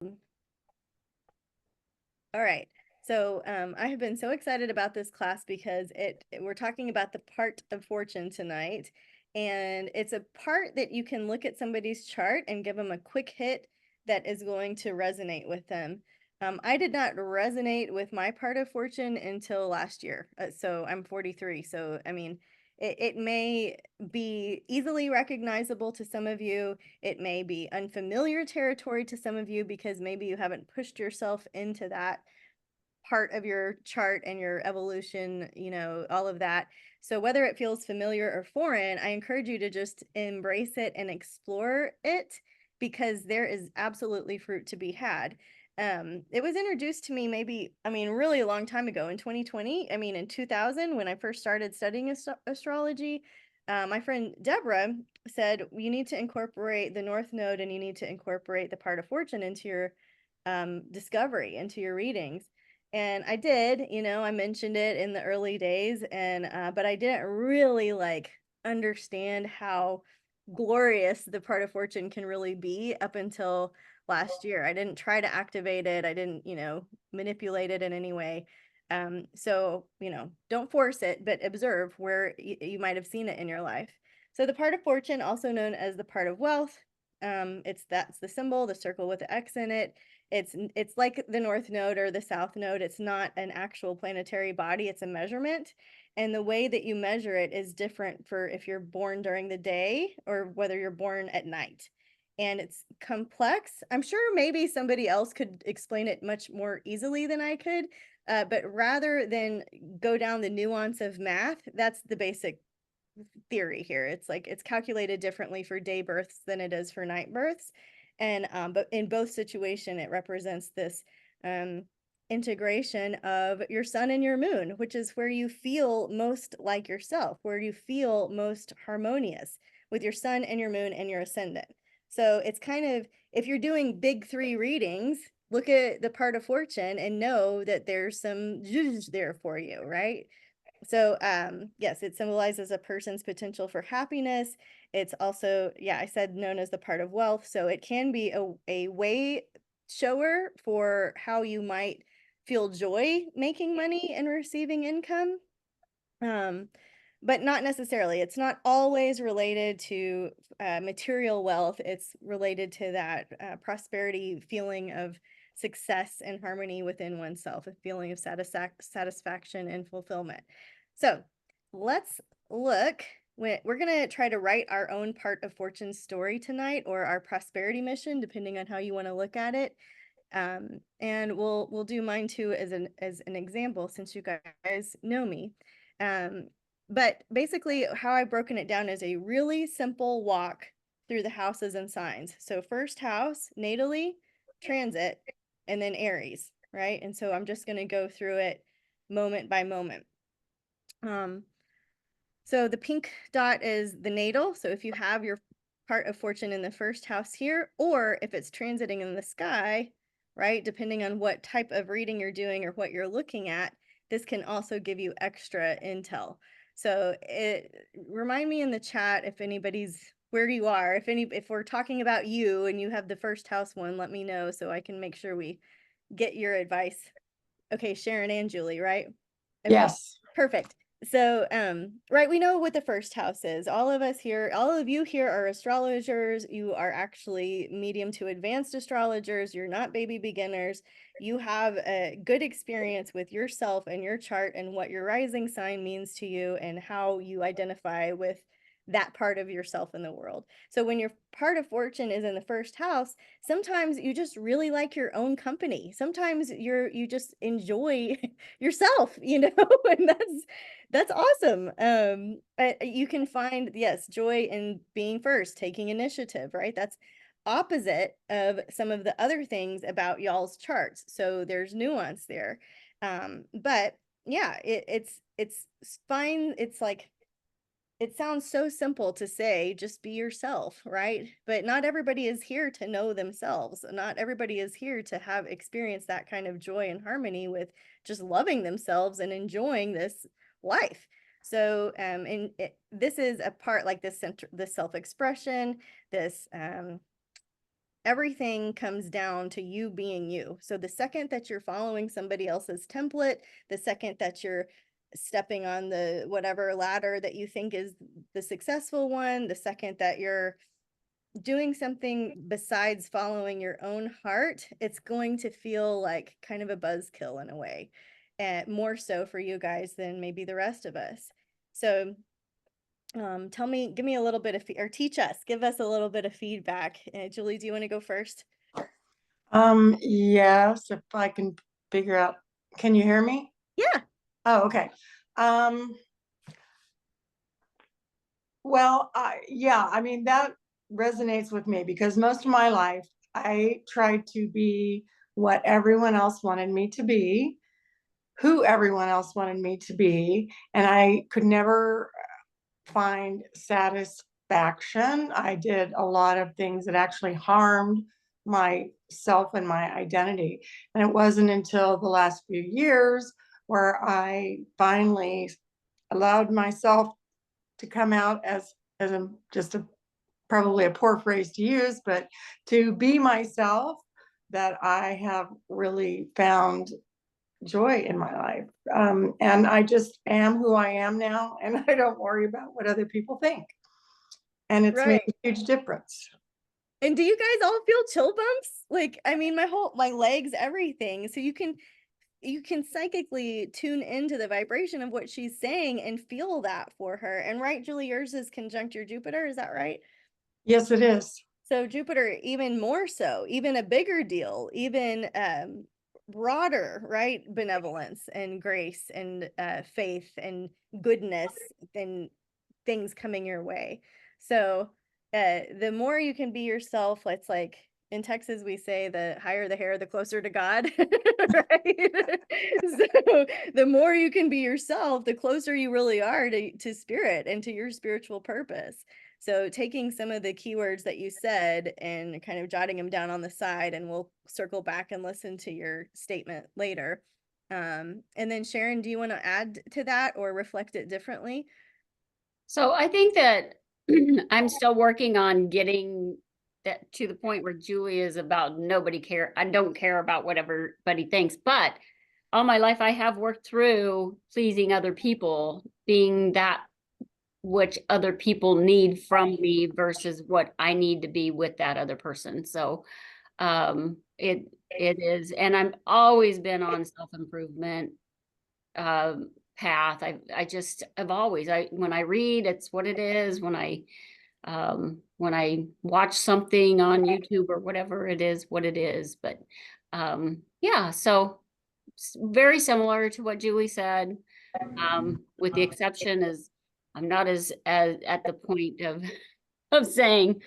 All right. So I have been so excited about this class because we're talking about the part of fortune tonight. And it's a part that you can look at somebody's chart and give them a quick hit that is going to resonate with them. I did not resonate with my part of fortune until last year. So I'm 43. So, I mean, it may be easily recognizable to some of you. It may be unfamiliar territory to some of you because maybe you haven't pushed yourself into that part of your chart and your evolution, all of that. So whether it feels familiar or foreign, I encourage you to just embrace it and explore it because there is absolutely fruit to be had. It was introduced to me really a long time ago in 2020. In 2000, when I first started studying astrology, my friend Deborah said, you need to incorporate the North Node and you need to incorporate the part of fortune into your discovery, into your readings. And I did, I mentioned it in the early days, and but I didn't really understand how glorious the part of fortune can really be up until last year. I didn't try to activate it. I didn't, manipulate it in any way. So, don't force it, but observe where you might have seen it in your life. So the part of fortune, also known as the part of wealth, that's the symbol, the circle with the X in it. It's like the North Node or the South Node. It's not an actual planetary body, it's a measurement. And the way that you measure it is different for if you're born during the day or whether you're born at night. And it's complex. I'm sure maybe somebody else could explain it much more easily than I could. But rather than go down the nuance of math, that's the basic theory here. It's calculated differently for day births than it is for night births. And but in both situation, it represents this integration of your sun and your moon, which is where you feel most like yourself, where you feel most harmonious with your sun and your moon and your ascendant. So it's kind of, if you're doing big three readings, look at the part of fortune and know that there's some zhuzh there for you, right? So yes, it symbolizes a person's potential for happiness. It's also, yeah, I said known as the part of wealth. So it can be a way shower for how you might feel joy making money and receiving income. But not necessarily. It's not always related to material wealth. It's related to that prosperity feeling of success and harmony within oneself, a feeling of satisfaction and fulfillment. So let's look. We're going to try to write our own part of fortune's story tonight, or our prosperity mission, depending on how you want to look at it. And we'll do mine too as an example, since you guys know me. But basically how I've broken it down is a really simple walk through the houses and signs. So first house, natally, transit, and then Aries, right? And so I'm just going to go through it moment by moment. So the pink dot is the natal. So if you have your part of fortune in the first house here, or if it's transiting in the sky, right, depending on what type of reading you're doing or what you're looking at, this can also give you extra intel. So remind me in the chat if anybody's where you are. If we're talking about you and you have the first house one, let me know so I can make sure we get your advice. Okay, Sharon and Julie, right? Okay, yes. Perfect. So, right, we know what the first house is. All of you here are astrologers. You are actually medium to advanced astrologers. You're not baby beginners. You have a good experience with yourself and your chart and what your rising sign means to you and how you identify with that part of yourself in the world. So when your part of fortune is in the first house, sometimes you just really like your own company. Sometimes you just enjoy yourself, and that's awesome. You can find, yes, joy in being first, taking initiative, right? That's opposite of some of the other things about y'all's charts. So there's nuance there. But yeah, it's fine. It's like, it sounds so simple to say, just be yourself, right? But not everybody is here to know themselves. Not everybody is here to have experienced that kind of joy and harmony with just loving themselves and enjoying this life. So, this is a part like this self-expression, this everything comes down to you being you. So the second that you're following somebody else's template, the second that you're stepping on the whatever ladder that you think is the successful one, the second that you're doing something besides following your own heart, it's going to feel like kind of a buzzkill in a way, and more so for you guys than maybe the rest of us. So give me a little bit of, or teach us, give us a little bit of feedback. Julie, do you want to go first? Yes, if I can figure out, can you hear me? Yeah. Oh, okay. Um, well, yeah, I mean, that resonates with me because most of my life I tried to be what everyone else wanted me to be, who everyone else wanted me to be, and I could never find satisfaction. I did a lot of things that actually harmed myself and my identity. And it wasn't until the last few years where I finally allowed myself to come out as a just a probably a poor phrase to use, but to be myself, that I have really found joy in my life. And I just am who I am now, and I don't worry about what other people think. And it's made Right. a huge difference. And do you guys all feel chill bumps? Like, I mean, my legs, everything. So you can psychically tune into the vibration of what she's saying and feel that for her. And right, Julie, yours is conjunct your Jupiter, is that right? Yes, it is. So Jupiter, even more so, even a bigger deal, even broader, right? Benevolence and grace and faith and goodness and things coming your way. So the more you can be yourself, it's like in Texas we say the higher the hair, the closer to God, right? So the more you can be yourself, the closer you really are to spirit and to your spiritual purpose. So taking some of the keywords that you said and kind of jotting them down on the side, and we'll circle back and listen to your statement later. And then Sharon, do you want to add to that or reflect it differently? So I think that I'm still working on getting that to the point where Julie is about nobody care. I don't care about what everybody thinks, but all my life I have worked through pleasing other people, being that which other people need from me versus what I need to be with that other person. So it is, and I've always been on self-improvement path. I just have always, when I read, it's what it is. When I watch something on YouTube or whatever, it is what it is. But yeah, so very similar to what Julie said, with the exception is I'm not as at the point of of saying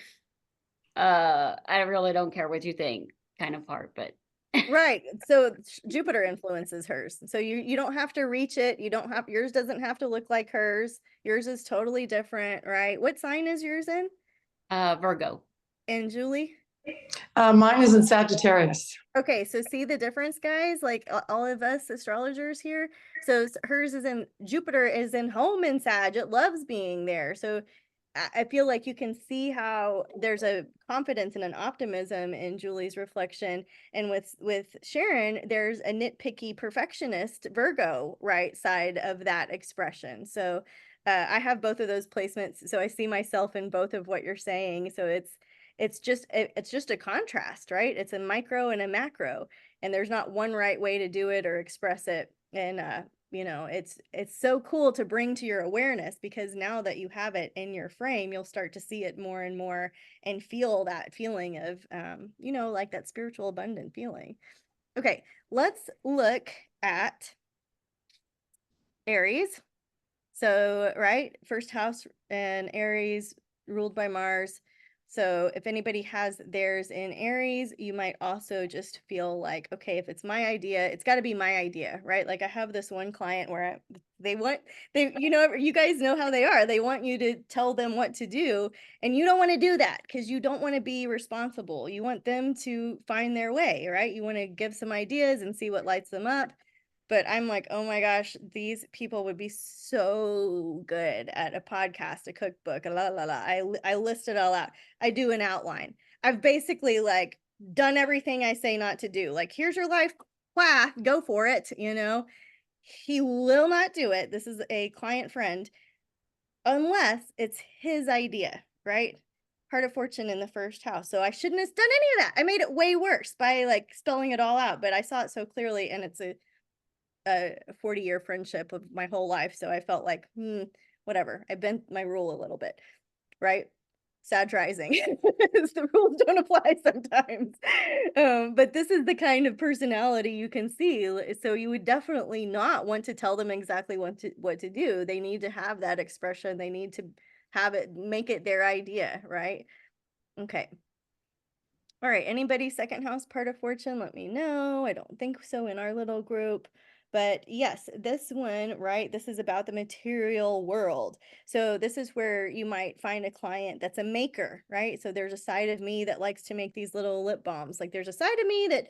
I really don't care what you think kind of part, but Right. So Jupiter influences hers. So you don't have to reach it. You don't have, yours doesn't have to look like hers. Yours is totally different, right? What sign is yours in? Virgo. And Julie? Mine is in Sagittarius. Okay, so see the difference, guys? Like all of us astrologers here. So hers is in, Jupiter is in home in Sag. It loves being there. So I feel like you can see how there's a confidence and an optimism in Julie's reflection, and with Sharon, there's a nitpicky perfectionist Virgo right side of that expression. So I have both of those placements, so I see myself in both of what you're saying. So it's just a contrast, right? It's a micro and a macro, and there's not one right way to do it or express it. And it's so cool to bring to your awareness, because now that you have it in your frame, you'll start to see it more and more and feel that feeling of like that spiritual abundant feeling. Okay, let's look at Aries. So, right, first house and Aries ruled by Mars. So, if anybody has theirs in Aries, you might also just feel like, okay, if it's my idea, it's got to be my idea, right? Like I have this one client where they want, you guys know how they are. They want you to tell them what to do, and you don't want to do that because you don't want to be responsible. You want them to find their way, right? You want to give some ideas and see what lights them up. But I'm like, oh my gosh, these people would be so good at a podcast, a cookbook, la la la. I list it all out. I do an outline. I've basically like done everything I say not to do. Like, here's your life path, go for it, you know. He will not do it. This is a client friend, unless it's his idea, right? Heart of fortune in the first house. So I shouldn't have done any of that. I made it way worse by like spelling it all out, but I saw it so clearly, and it's a 40-year friendship of my whole life. So I felt like, whatever. I bent my rule a little bit, right? Sad rising. The rules don't apply sometimes. But this is the kind of personality you can see. So you would definitely not want to tell them exactly what to do. They need to have that expression. They need to have it, make it their idea, right? Okay. All right, anybody second house part of fortune, let me know. I don't think so in our little group. But yes, this one, right? This is about the material world. So this is where you might find a client that's a maker, right? So there's a side of me that likes to make these little lip balms. Like there's a side of me that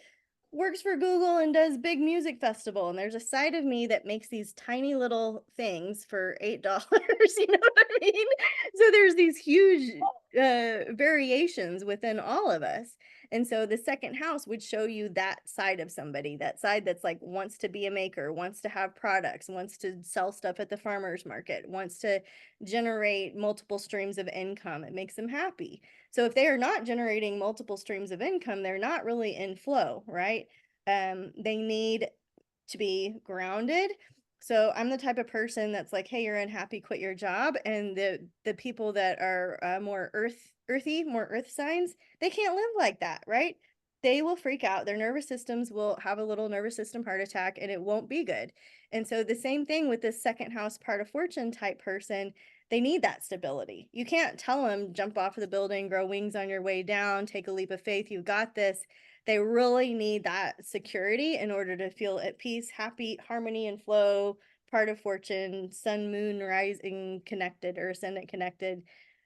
works for Google and does big music festival. And there's a side of me that makes these tiny little things for $8. You know what I mean? So there's these huge variations within all of us. And so the second house would show you that side of somebody, that side that's like wants to be a maker, wants to have products, wants to sell stuff at the farmer's market, wants to generate multiple streams of income. It makes them happy. So if they are not generating multiple streams of income, they're not really in flow, right? They need to be grounded. So I'm the type of person that's like, hey, you're unhappy, quit your job. And the people that are more earthy, more earth signs, they can't live like that, right? They will freak out. Their nervous systems will have a little nervous system heart attack, and it won't be good. And so the same thing with this second house part of fortune type person, they need that stability. You can't tell them jump off of the building, grow wings on your way down, take a leap of faith, you got this. They really need that security in order to feel at peace, happy, harmony, and flow, part of fortune, sun, moon, rising connected or ascendant connected.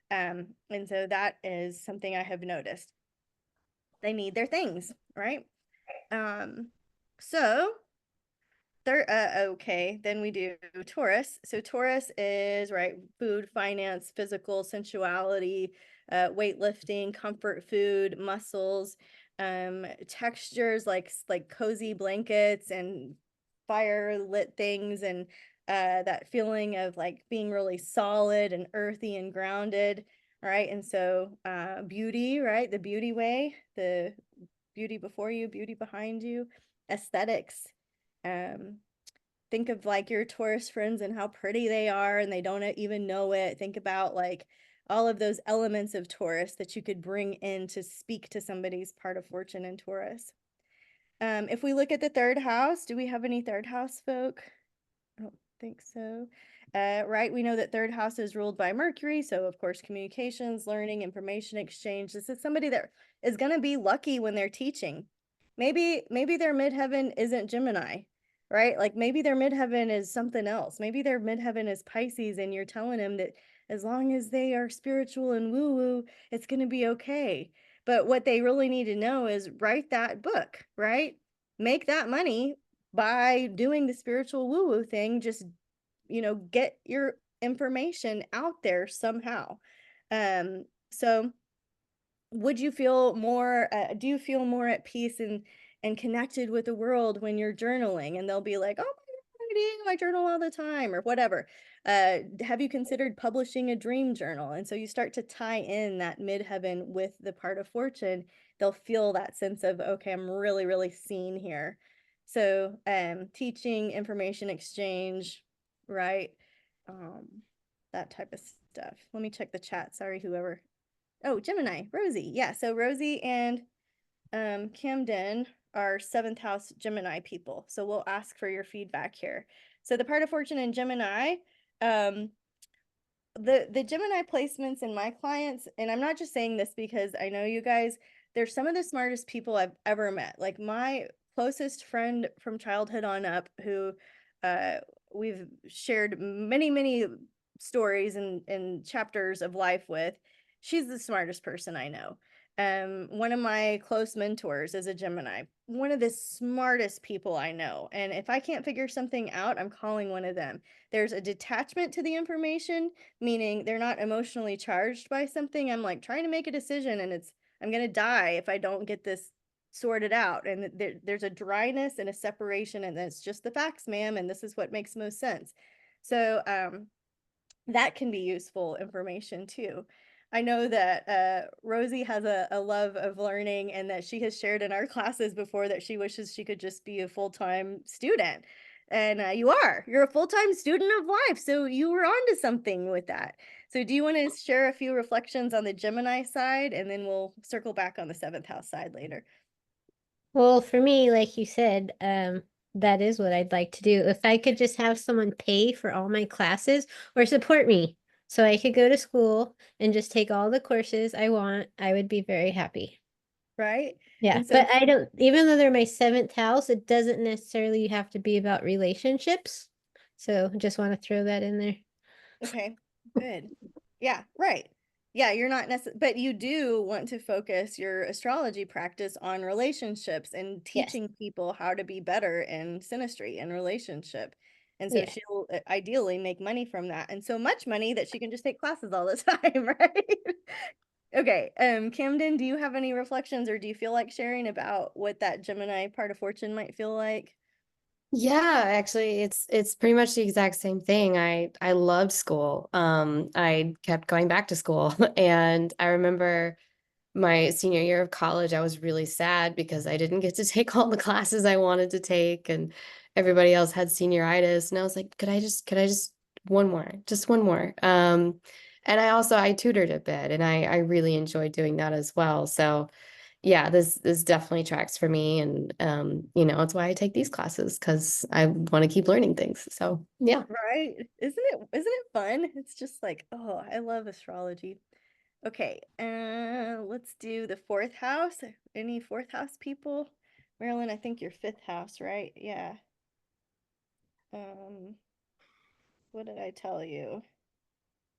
And so that is something I have noticed. They need their things, right? So they're okay, then we do Taurus. So Taurus is right, food, finance, physical, sensuality, weightlifting, comfort food, muscles, textures like cozy blankets and fire lit things, and that feeling of like being really solid and earthy and grounded, right? And so beauty, right? The beauty way, the beauty before you, beauty behind you, aesthetics. um think of like your Taurus friends and how pretty they are and they don't even know it. Think about like all of those elements of Taurus that you could bring in to speak to somebody's part of fortune in Taurus. If we look at the third house, do we have any third house folk? I don't think so. Right, we know that third house is ruled by Mercury, so of course communications, learning, information exchange. This is somebody that is going to be lucky when they're teaching. Maybe their midheaven isn't Gemini, right? Like maybe their midheaven is something else. Maybe their midheaven is Pisces, and you're telling them that as long as they are spiritual and woo-woo, it's going to be okay. But what they really need to know is write that book, right? Make that money by doing the spiritual woo-woo thing. Just, get your information out there somehow. So would you feel more, do you feel more at peace and connected with the world when you're journaling? And they'll be like, oh my God, I journal all the time or whatever. Have you considered publishing a dream journal? And so you start to tie in that midheaven with the part of fortune. They'll feel that sense of, okay, I'm really, really seen here. So teaching, information exchange, right? Um, that type of stuff. Let me check the chat. Sorry, whoever. Oh, Gemini, Rosie. Yeah, so Rosie and Camden are seventh house Gemini people. So we'll ask for your feedback here. So the part of fortune in Gemini, the Gemini placements in my clients, and I'm not just saying this because I know you guys, they're some of the smartest people I've ever met. Like my closest friend from childhood on up, who we've shared many stories and chapters of life with. She's the smartest person I know. One of my close mentors is a Gemini, one of the smartest people I know. And if I can't figure something out, I'm calling one of them. There's a detachment to the information, meaning they're not emotionally charged by something. I'm like trying to make a decision and I'm going to die if I don't get this sorted out. And there's a dryness and a separation, and it's just the facts, ma'am, and this is what makes most sense. So that can be useful information too. I know that Rosie has a love of learning, and that she has shared in our classes before that she wishes she could just be a full-time student. And you're a full-time student of life, so you were onto something with that. So do you want to share a few reflections on the Gemini side, and then we'll circle back on the seventh house side later? Well, for me, like you said, that is what I'd like to do. If I could just have someone pay for all my classes or support me so I could go to school and just take all the courses I want, I would be very happy. Right? Yeah, And so but I don't, even though they're my seventh house, it doesn't necessarily have to be about relationships. So just want to throw that in there. okay, good. Yeah, right. Yeah, you're not necessarily, but you do want to focus your astrology practice on relationships and Yes. teaching people how to be better in synastry and relationship. And so Yeah. she'll ideally make money from that, and so much money that she can just take classes all the time, right? Okay, Camden, do you have any reflections, or do you feel like sharing about what that Gemini part of fortune might feel like? Yeah, actually it's pretty much the exact same thing. I loved school. I kept going back to school and I remember my senior year of college, I was really sad because I didn't get to take all the classes I wanted to take and everybody else had senioritis and I was like, could I just one more, just one more. And I tutored a bit and I really enjoyed doing that as well. So yeah, this definitely tracks for me and it's why I take these classes because I want to keep learning things. So yeah. Right? Isn't it fun? It's just like, oh, I love astrology. Okay, let's do the fourth house. Any fourth house people? Marilyn, I think you're fifth house, right? Yeah. Um, what did I tell you?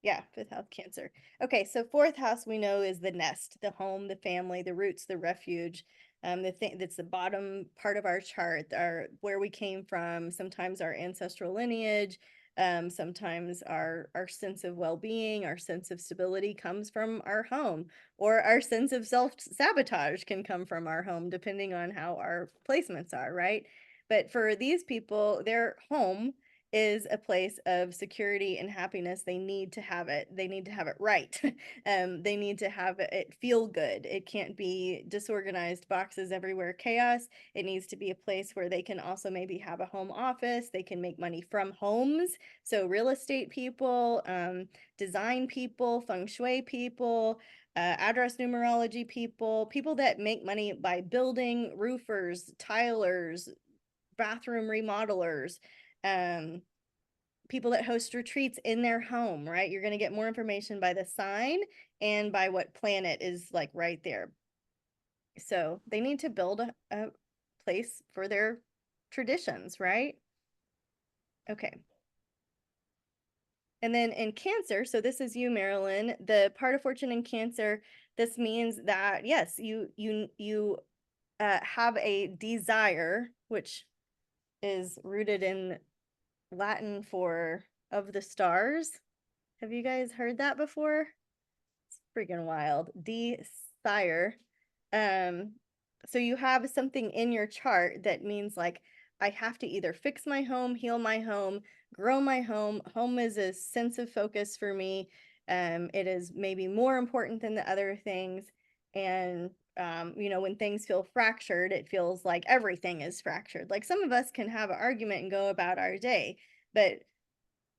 Yeah, fifth house Cancer. Okay, so fourth house we know is the nest, the home, the family, the roots, the refuge. The thing that's the bottom part of our chart, our where we came from, sometimes our ancestral lineage, sometimes our sense of well-being, our sense of stability comes from our home, or our sense of self-sabotage can come from our home, depending on how our placements are, right? But for these people, their home is a place of security and happiness. They need to have it. They need to have it right. They need to have it feel good. It can't be disorganized boxes everywhere, chaos. It needs to be a place where they can also maybe have a home office. They can make money from homes. So real estate people, design people, feng shui people, address numerology people, people that make money by building, roofers, tilers, bathroom remodelers, people that host retreats in their home, right? You're going to get more information by the sign and by what planet is like right there. So they need to build a place for their traditions, right? Okay. And then in Cancer, so this is you, Marilyn, the part of fortune in Cancer, this means that yes, you have a desire, which is rooted in Latin for of the stars. Have you guys heard that before? It's freaking wild. Desire. Um, so you have something in your chart that means like I have to either fix my home, heal my home, grow my home. Home is a sense of focus for me. It is maybe more important than the other things. And when things feel fractured, it feels like everything is fractured. Like some of us can have an argument and go about our day, but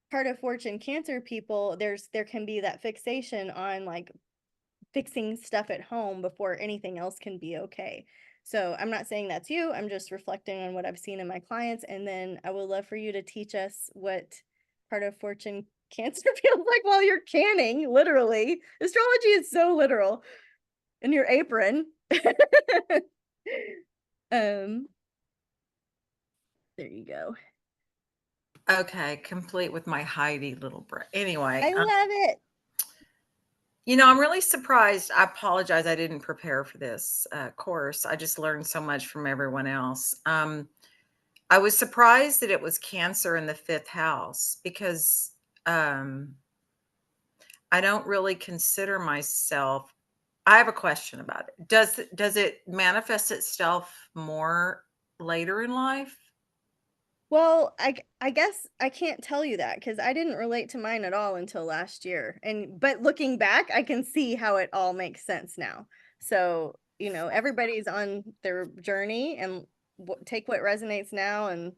part of fortune Cancer people, there can be that fixation on like fixing stuff at home before anything else can be okay. So I'm not saying that's you. I'm just reflecting on what I've seen in my clients. And then I would love for you to teach us what part of fortune Cancer feels like while you're canning, literally. Astrology is so literal in your apron. um, there you go. Okay, complete with my Heidi little break. Anyway, I love it. I'm really surprised. I apologize. I didn't prepare for this course. I just learned so much from everyone else. I was surprised that it was Cancer in the fifth house because I don't really consider myself I have a question about it. Does it manifest itself more later in life? Well, I guess I can't tell you that because I didn't relate to mine at all until last year. But looking back, I can see how it all makes sense now. So, everybody's on their journey and take what resonates now and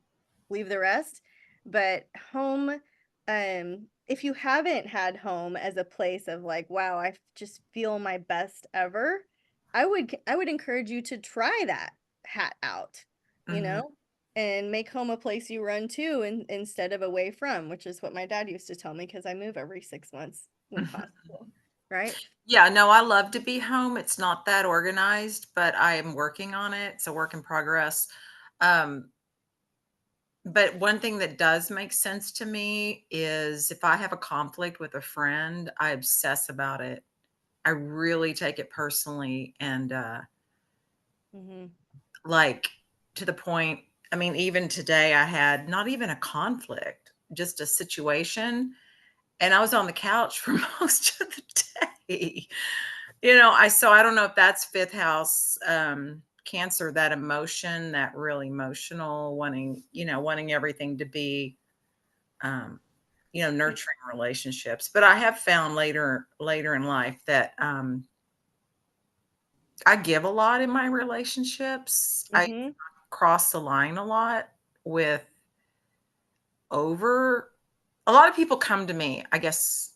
leave the rest. But home, if you haven't had home as a place of like, wow, I just feel my best ever, I would encourage you to try that hat out, you Mhm. know? And make home a place you run to instead of away from, which is what my dad used to tell me because I move every 6 months when possible, right? Yeah, no, I love to be home. It's not that organized, but I am working on it. It's a work in progress. Um, but one thing that does make sense to me is if I have a conflict with a friend, I obsess about it. I really take it personally and Mm-hmm. like to the point, I mean, even today I had not even a conflict, just a situation, and I was on the couch for most of the day. I don't know if that's fifth house Cancer, that emotion, that really emotional wanting everything to be um nurturing relationships. But I have found later in life that I give a lot in my relationships. I Mm-hmm. cross the line a lot with over a lot of people come to me, I guess,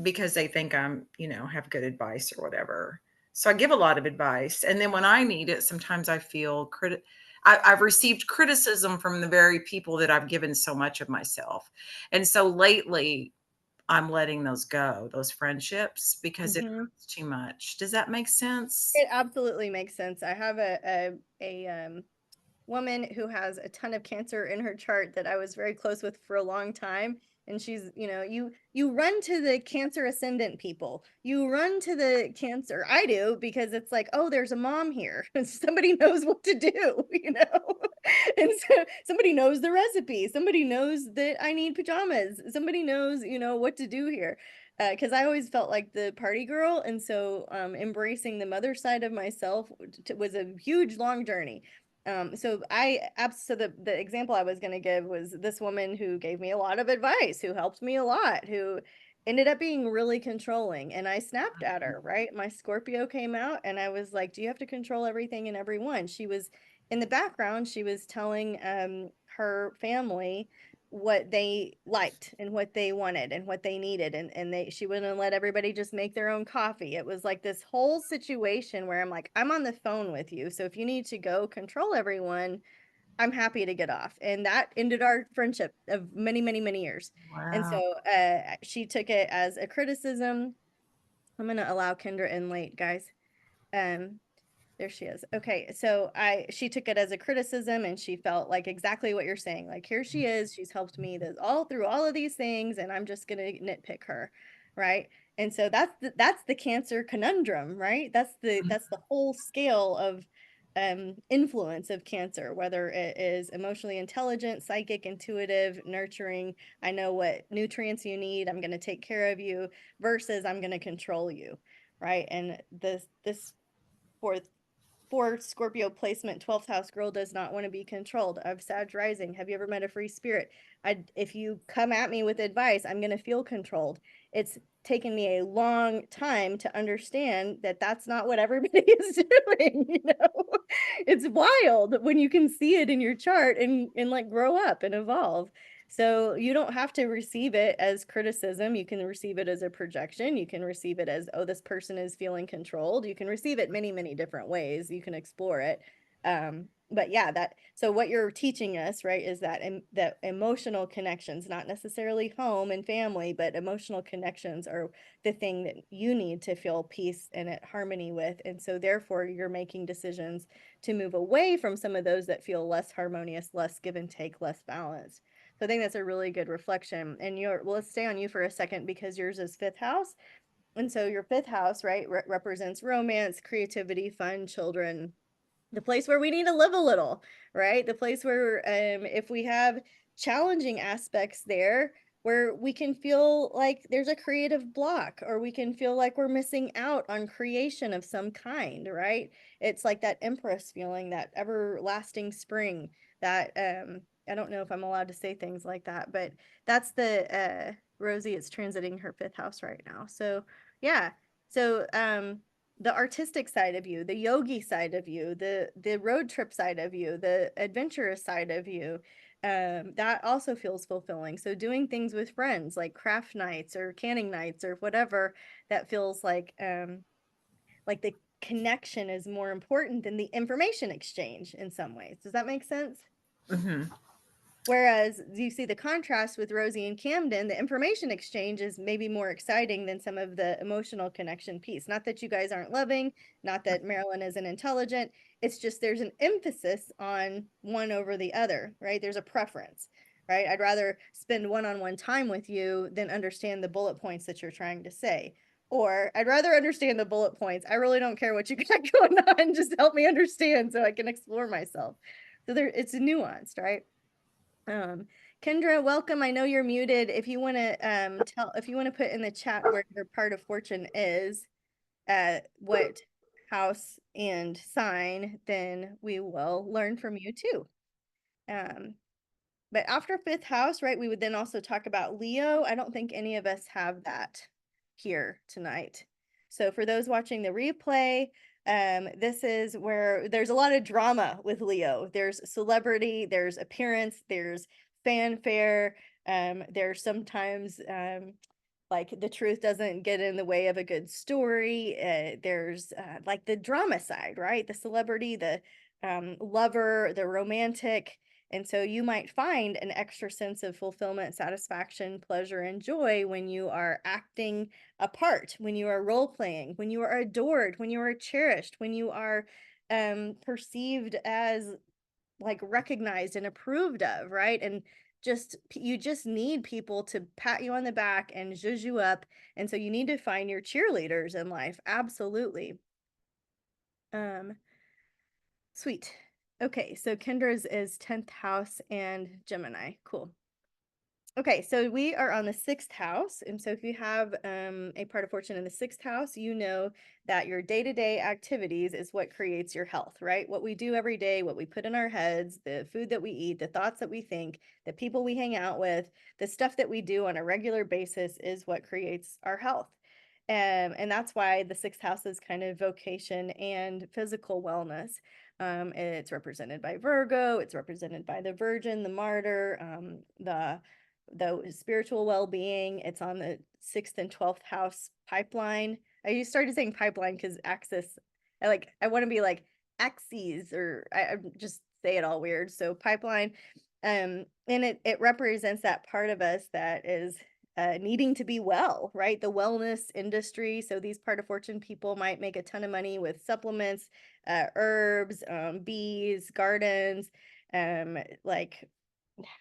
because they think have good advice or whatever. So I give a lot of advice. And then when I need it, sometimes I feel I've received criticism from the very people that I've given so much of myself. And so lately I'm letting those go, those friendships, because it Mm-hmm. hurts too much. Does that make sense? It absolutely makes sense. I have a woman who has a ton of cancer in her chart that I was very close with for a long time. And she's, you run to the cancer ascendant people. You run to the cancer. I do because it's like, oh, there's a mom here. Somebody knows what to do. And so somebody knows the recipe. Somebody knows that I need pajamas. Somebody knows, what to do here. Because I always felt like the party girl. And so embracing the mother side of myself was a huge, long journey. So the example I was going to give was this woman who gave me a lot of advice, who helped me a lot, who ended up being really controlling, and I snapped at her, right? My Scorpio came out and I was like, do you have to control everything and everyone? She was in the background, she was telling her family what they liked and what they wanted and what they needed, and she wouldn't let everybody just make their own coffee. It was like this whole situation where I'm like, I'm on the phone with you, so if you need to go control everyone, I'm happy to get off. And that ended our friendship of many, many, many years. And so Wow. she took it as a criticism. I'm gonna allow Kendra in late, guys. um there she is. Okay, so she took it as a criticism and she felt like exactly what you're saying. Like, here she is, she's helped me all through all of these things and I'm just going to nitpick her, right? And so that's the cancer conundrum, right? That's the whole scale of influence of cancer, whether it is emotionally intelligent, psychic, intuitive, nurturing, I know what nutrients you need, I'm going to take care of you, versus I'm going to control you, right? And this fourth for Scorpio placement, 12th house girl does not want to be controlled. Of Sag rising, have you ever met a free spirit? If you come at me with advice, I'm going to feel controlled. It's taken me a long time to understand that that's not what everybody is doing. It's wild when you can see it in your chart and like grow up and evolve. So you don't have to receive it as criticism. You can receive it as a projection. You can receive it as, oh, this person is feeling controlled. You can receive it many, many different ways. You can explore it. But yeah, so what you're teaching us, right, is that emotional connections, not necessarily home and family, but emotional connections are the thing that you need to feel peace and at harmony with. And so therefore you're making decisions to move away from some of those that feel less harmonious, less give and take, less balanced. So I think that's a really good reflection. And let's stay on you for a second because yours is fifth house. And so your fifth house, right, represents romance, creativity, fun, children, the place where we need to live a little, right? The place where if we have challenging aspects there, where we can feel like there's a creative block, or we can feel like we're missing out on creation of some kind, right? It's like that Empress feeling, that everlasting spring, that I don't know if I'm allowed to say things like that, but that's the Rosie is transiting her 5th house right now. So yeah. So the artistic side of you, the yogi side of you, the road trip side of you, the adventurous side of you, that also feels fulfilling. So doing things with friends like craft nights or canning nights or whatever, that feels like the connection is more important than the information exchange in some ways. Does that make sense? Mm-hmm. Whereas you see the contrast with Rosie and Camden, the information exchange is maybe more exciting than some of the emotional connection piece. Not that you guys aren't loving, not that Marilyn isn't intelligent. It's just there's an emphasis on one over the other, right? There's a preference, right? I'd rather spend one-on-one time with you than understand the bullet points that you're trying to say. Or I'd rather understand the bullet points. I really don't care what you got going on. Just help me understand so I can explore myself. So it's nuanced, right? Kendra, welcome. I know you're muted. If you want to if you want to put in the chat where your part of fortune is, what house and sign, then we will learn from you too. But after 5th house, right, we would then also talk about Leo. I don't think any of us have that here tonight. So for those watching the replay, this is where there's a lot of drama with Leo. There's celebrity, there's appearance, there's fanfare. There's sometimes like the truth doesn't get in the way of a good story. There's like the drama side, right? The celebrity, the lover, the romantic. And so you might find an extra sense of fulfillment, satisfaction, pleasure, and joy when you are acting a part, when you are role playing, when you are adored, when you are cherished, when you are perceived as like recognized and approved of, right? And you just need people to pat you on the back and zhuzh you up. And so you need to find your cheerleaders in life. Absolutely. Sweet. Okay, so Kendra's is 10th house and Gemini. Cool. Okay, so we are on the 6th house. And so if you have a part of fortune in the 6th house, you know that your day-to-day activities is what creates your health, right? What we do every day, what we put in our heads, the food that we eat, the thoughts that we think, the people we hang out with, the stuff that we do on a regular basis is what creates our health. And that's why the 6th house is kind of vocation and physical wellness. It's represented by Virgo, it's represented by the Virgin, the Martyr, the spiritual well-being. It's on the 6th and 12th house pipeline. I just started saying pipeline because axis, I want to be like axes, or I just say it all weird. So pipeline, and it represents that part of us that is needing to be well, right? The wellness industry. So these part of fortune people might make a ton of money with supplements, herbs, bees, gardens, like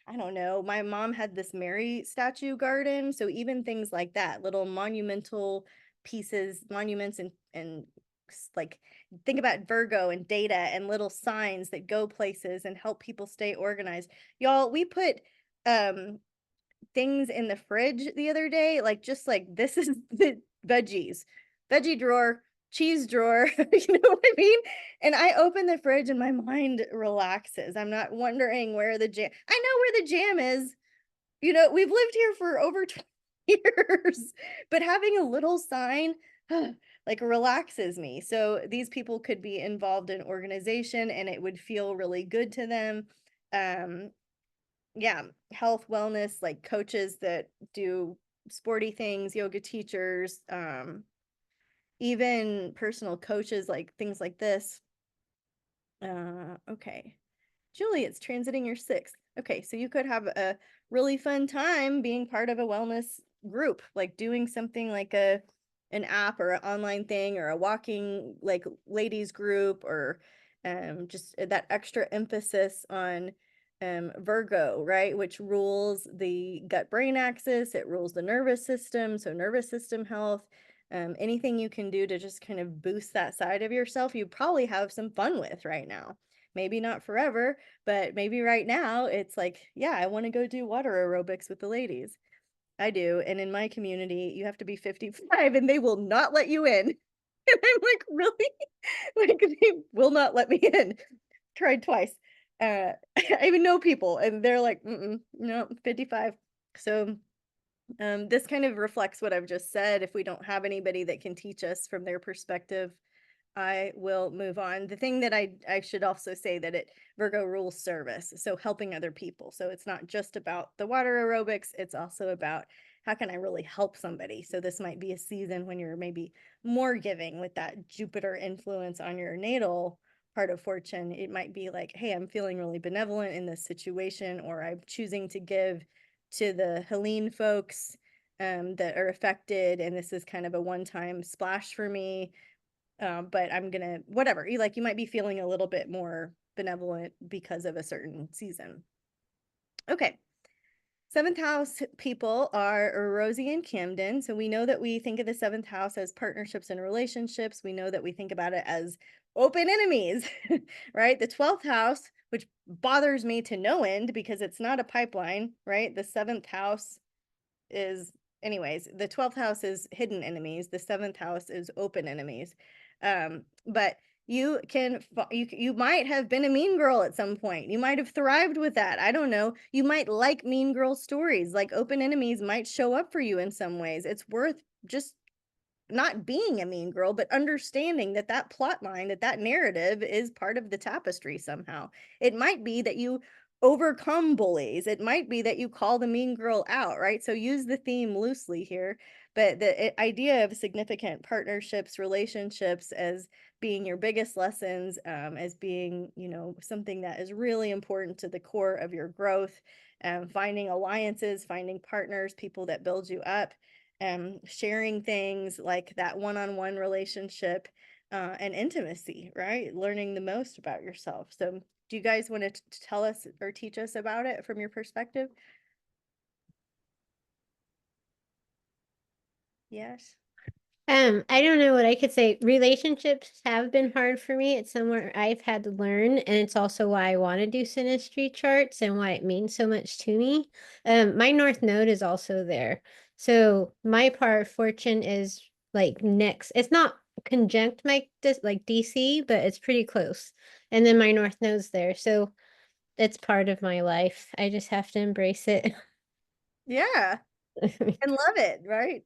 I don't know. My mom had this Mary statue garden. So even things like that, little monumental pieces, monuments, and like think about Virgo and data and little signs that go places and help people stay organized. Y'all, we put things in the fridge the other day, like just like this is the veggie drawer, cheese drawer, you know what I mean? And I open the fridge and my mind relaxes. I'm not wondering where the jam, I know where the jam is. You know, we've lived here for over 20 years, but having a little sign like relaxes me. So these people could be involved in organization and it would feel really good to them. Yeah, health, wellness, like coaches that do sporty things, yoga teachers, even personal coaches, like things like this. Okay. Julie, it's transiting your 6th. Okay, so you could have a really fun time being part of a wellness group, like doing something like an app or an online thing or a walking like ladies group, or just that extra emphasis on Virgo, right? Which rules the gut brain axis, it rules the nervous system, so nervous system health. Anything you can do to just kind of boost that side of yourself, you probably have some fun with right now. Maybe not forever, but maybe right now it's like, yeah, I want to go do water aerobics with the ladies. I do. And in my community, you have to be 55 and they will not let you in. And I'm like, really? Like, they will not let me in. Tried twice. I even know people and they're like, no, 55. So this kind of reflects what I've just said. If we don't have anybody that can teach us from their perspective, I will move on. The thing that I should also say that Virgo rules service, so helping other people. So it's not just about the water aerobics, it's also about how can I really help somebody. So this might be a season when you're maybe more giving with that Jupiter influence on your natal part of fortune. It might be like, hey, I'm feeling really benevolent in this situation, or I'm choosing to give to the Helene folks that are affected, and this is kind of a one-time splash for me. But I'm gonna, whatever, you might be feeling a little bit more benevolent because of a certain season. Okay. Seventh house people are Rosie and Camden. So we know that we think of the seventh house as partnerships and relationships. We know that we think about it as open enemies, right? The 12th house, which bothers me to no end because it's not a pipeline, right? The seventh house is, anyways, the 12th house is hidden enemies. The seventh house is open enemies. But you might have been a mean girl at some point. You might have thrived with that. I don't know. You might like mean girl stories. Like open enemies might show up for you in some ways. It's worth just not being a mean girl, but understanding that that plot line, that narrative is part of the tapestry somehow. It might be that you overcome bullies. It might be that you call the mean girl out, right? So use the theme loosely here, but the idea of significant partnerships, relationships as being your biggest lessons, as being, something that is really important to the core of your growth, finding alliances, finding partners, people that build you up, sharing things like that one-on-one relationship, and intimacy, right? Learning the most about yourself. So do you guys want to tell us or teach us about it from your perspective? Yes. I don't know what I could say. Relationships have been hard for me. It's somewhere I've had to learn, and it's also why I want to do synastry charts and why it means so much to me. My North Node is also there. So my part of fortune is like next. It's not conjunct my like DC, but it's pretty close. And then my North Node's there. So it's part of my life. I just have to embrace it. Yeah. And love it, right?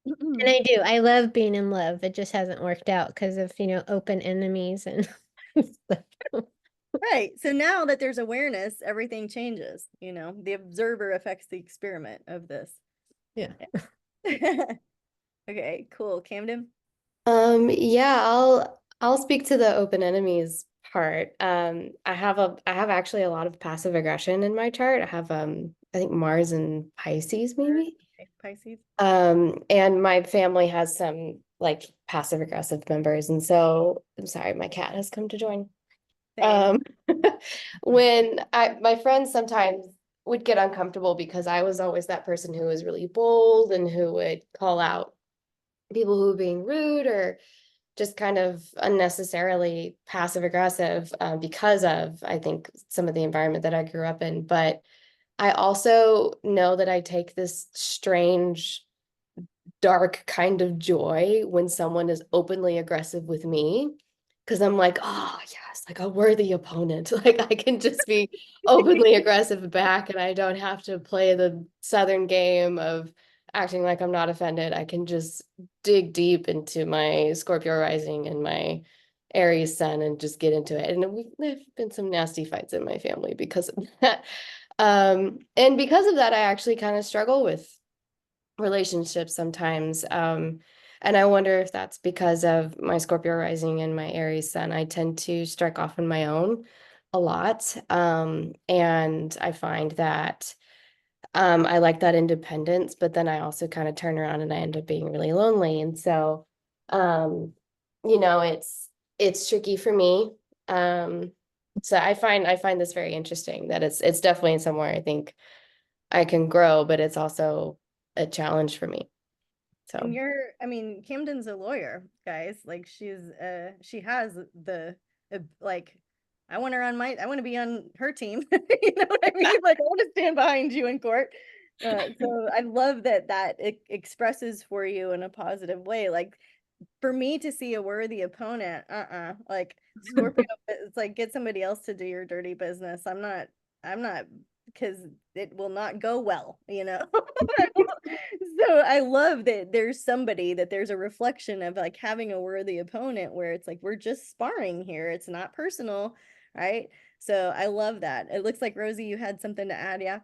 And I do. I love being in love. It just hasn't worked out because of, open enemies and stuff. Right. So now that there's awareness, everything changes. The observer affects the experiment of this. Yeah. Okay, cool. Camden? Yeah, I'll speak to the open enemies part. I have actually a lot of passive aggression in my chart. I have I think Mars and Pisces maybe. Okay, Pisces. And my family has some like passive aggressive members, and so I'm sorry, my cat has come to join. Same. When my friends sometimes would get uncomfortable because I was always that person who was really bold and who would call out people who were being rude or just kind of unnecessarily passive aggressive, because of, I think, some of the environment that I grew up in. But I also know that I take this strange, dark kind of joy when someone is openly aggressive with me. Because I'm like, oh, yes, like a worthy opponent. Like I can just be openly aggressive back and I don't have to play the Southern game of acting like I'm not offended. I can just dig deep into my Scorpio rising and my Aries sun and just get into it. And there've been some nasty fights in my family because of that. And because of that, I actually kind of struggle with relationships sometimes. And I wonder if that's because of my Scorpio rising and my Aries sun. I tend to strike off on my own a lot. And I find that I like that independence, but then I also kind of turn around and I end up being really lonely. And so, um, it's tricky for me. So I find this very interesting that it's definitely somewhere I think I can grow, but it's also a challenge for me. And So Camden's a lawyer, guys. Like she has the, like, I want to be on her team. You know what I mean? Like I want to stand behind you in court. So I love that it expresses for you in a positive way. Like for me to see a worthy opponent, like Scorpio, it's like get somebody else to do your dirty business. I'm not, because it will not go well, you know? So I love that there's somebody that there's a reflection of like having a worthy opponent where it's like we're just sparring here. It's not personal, right? So I love that. It looks like Rosie, you had something to add, yeah?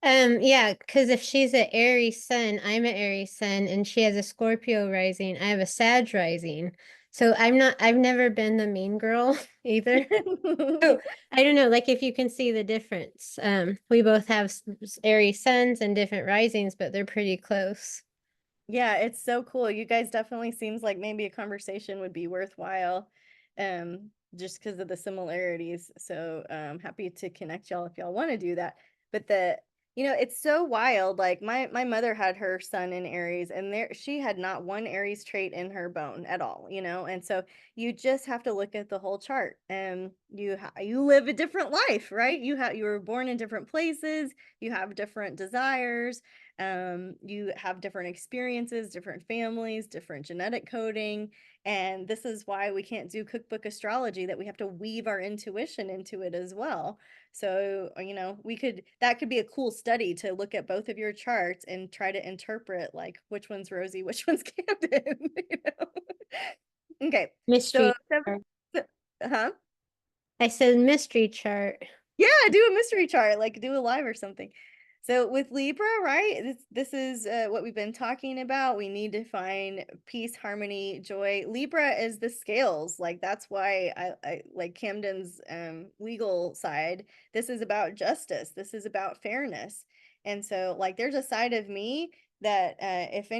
Yeah, because if she's an Aries sun, I'm an Aries sun, and she has a Scorpio rising, I have a Sag rising. So I've never been the mean girl either. So I don't know, like if you can see the difference. We both have Aries suns and different risings, but they're pretty close. Yeah, it's so cool. You guys definitely seems like maybe a conversation would be worthwhile, just because of the similarities. So happy to connect y'all if y'all want to do that. But it's so wild. Like my mother had her son in Aries, and she had not one Aries trait in her bone at all, And so you just have to look at the whole chart. And you live a different life, right? You were born in different places, you have different desires, you have different experiences, different families, different genetic coding. And this is why we can't do cookbook astrology, that we have to weave our intuition into it as well. So, that could be a cool study to look at both of your charts and try to interpret like which one's Rosie, which one's Camden, Okay. Mystery So, chart. huh? I said mystery chart. Yeah, do a mystery chart, like do a live or something. So with Libra, right? This is what we've been talking about. We need to find peace, harmony, joy. Libra is the scales. Like that's why I like Camden's legal side. This is about justice. This is about fairness. And so like there's a side of me that if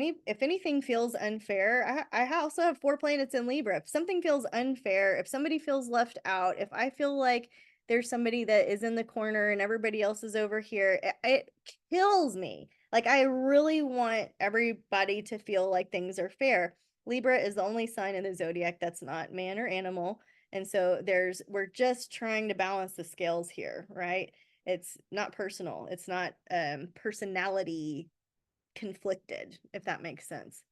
anything feels unfair, I also have 4 planets in Libra. If something feels unfair, if somebody feels left out, if I feel like there's somebody that is in the corner and everybody else is over here, it kills me. Like I really want everybody to feel like things are fair. Libra is the only sign in the zodiac that's not man or animal. And so we're just trying to balance the scales here, right? It's not personal. It's not personality conflicted, if that makes sense.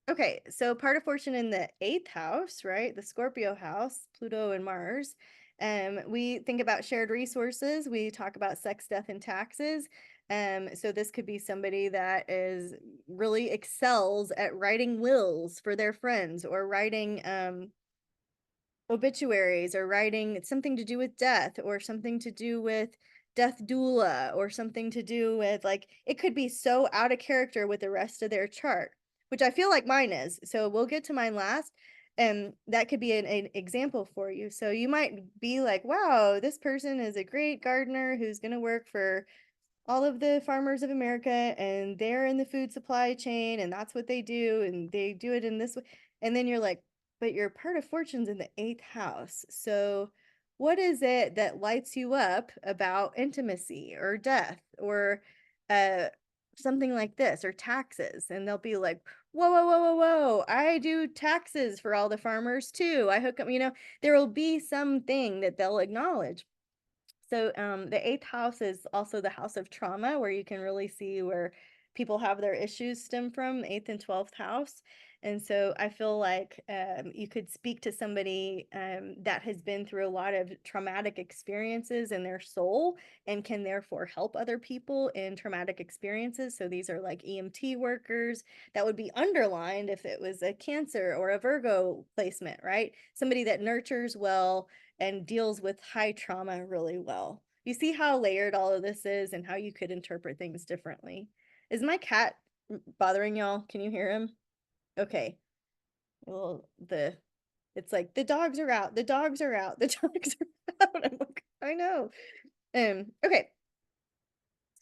Okay, so part of fortune in the 8th house, right? The Scorpio house, Pluto and Mars. We think about shared resources. We talk about sex, death, and taxes. So this could be somebody that is really excels at writing wills for their friends or writing obituaries or writing something to do with death or something to do with death doula or something to do with like it could be so out of character with the rest of their chart, which I feel like mine is. So we'll get to mine last. And that could be an example for you. So you might be like, wow, this person is a great gardener who's going to work for all of the farmers of America and they're in the food supply chain and that's what they do and they do it in this way. And then you're like, but your part of fortune's in the 8th house. So what is it that lights you up about intimacy or death or uh something like this or taxes? And they'll be like, whoa, whoa, whoa, whoa, whoa. I do taxes for all the farmers too. I hook up, there will be something that they'll acknowledge. So the 8th house is also the house of trauma, where you can really see where people have their issues stem from, 8th and 12th house. And so I feel like you could speak to somebody that has been through a lot of traumatic experiences in their soul and can therefore help other people in traumatic experiences. So these are like EMT workers that would be underlined if it was a Cancer or a Virgo placement, right? Somebody that nurtures well and deals with high trauma really well. You see how layered all of this is and how you could interpret things differently. Is my cat bothering y'all? Can you hear him? Okay. Well, it's like the dogs are out. The dogs are out. The dogs are out. I'm like, I know. Okay.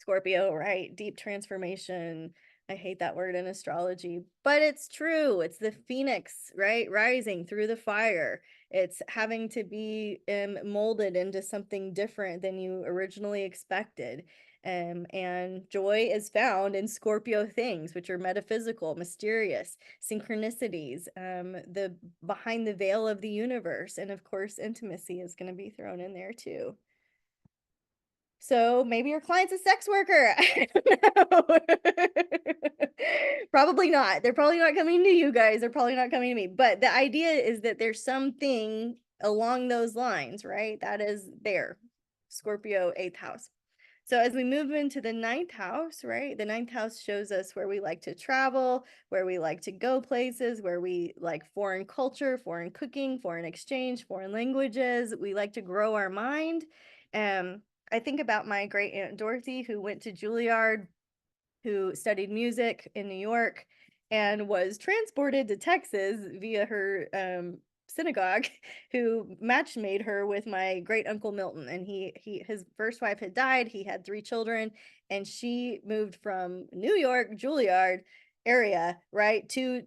Scorpio, right? Deep transformation. I hate that word in astrology, but it's true. It's the phoenix, right? Rising through the fire. It's having to be molded into something different than you originally expected. And joy is found in Scorpio things, which are metaphysical, mysterious, synchronicities, the behind the veil of the universe. And of course, intimacy is going to be thrown in there too. So maybe your client's a sex worker. I don't know. Probably not. They're probably not coming to you guys. They're probably not coming to me. But the idea is that there's something along those lines, right? That is there. Scorpio, 8th house. So as we move into the 9th house, right? The 9th house shows us where we like to travel, where we like to go places, where we like foreign culture, foreign cooking, foreign exchange, foreign languages. We like to grow our mind. I think about my great aunt Dorothy, who went to Juilliard, who studied music in New York and was transported to Texas via her synagogue, who match made her with my great uncle Milton. And his first wife had died. He had 3 children, and she moved from New York, Juilliard area, right, to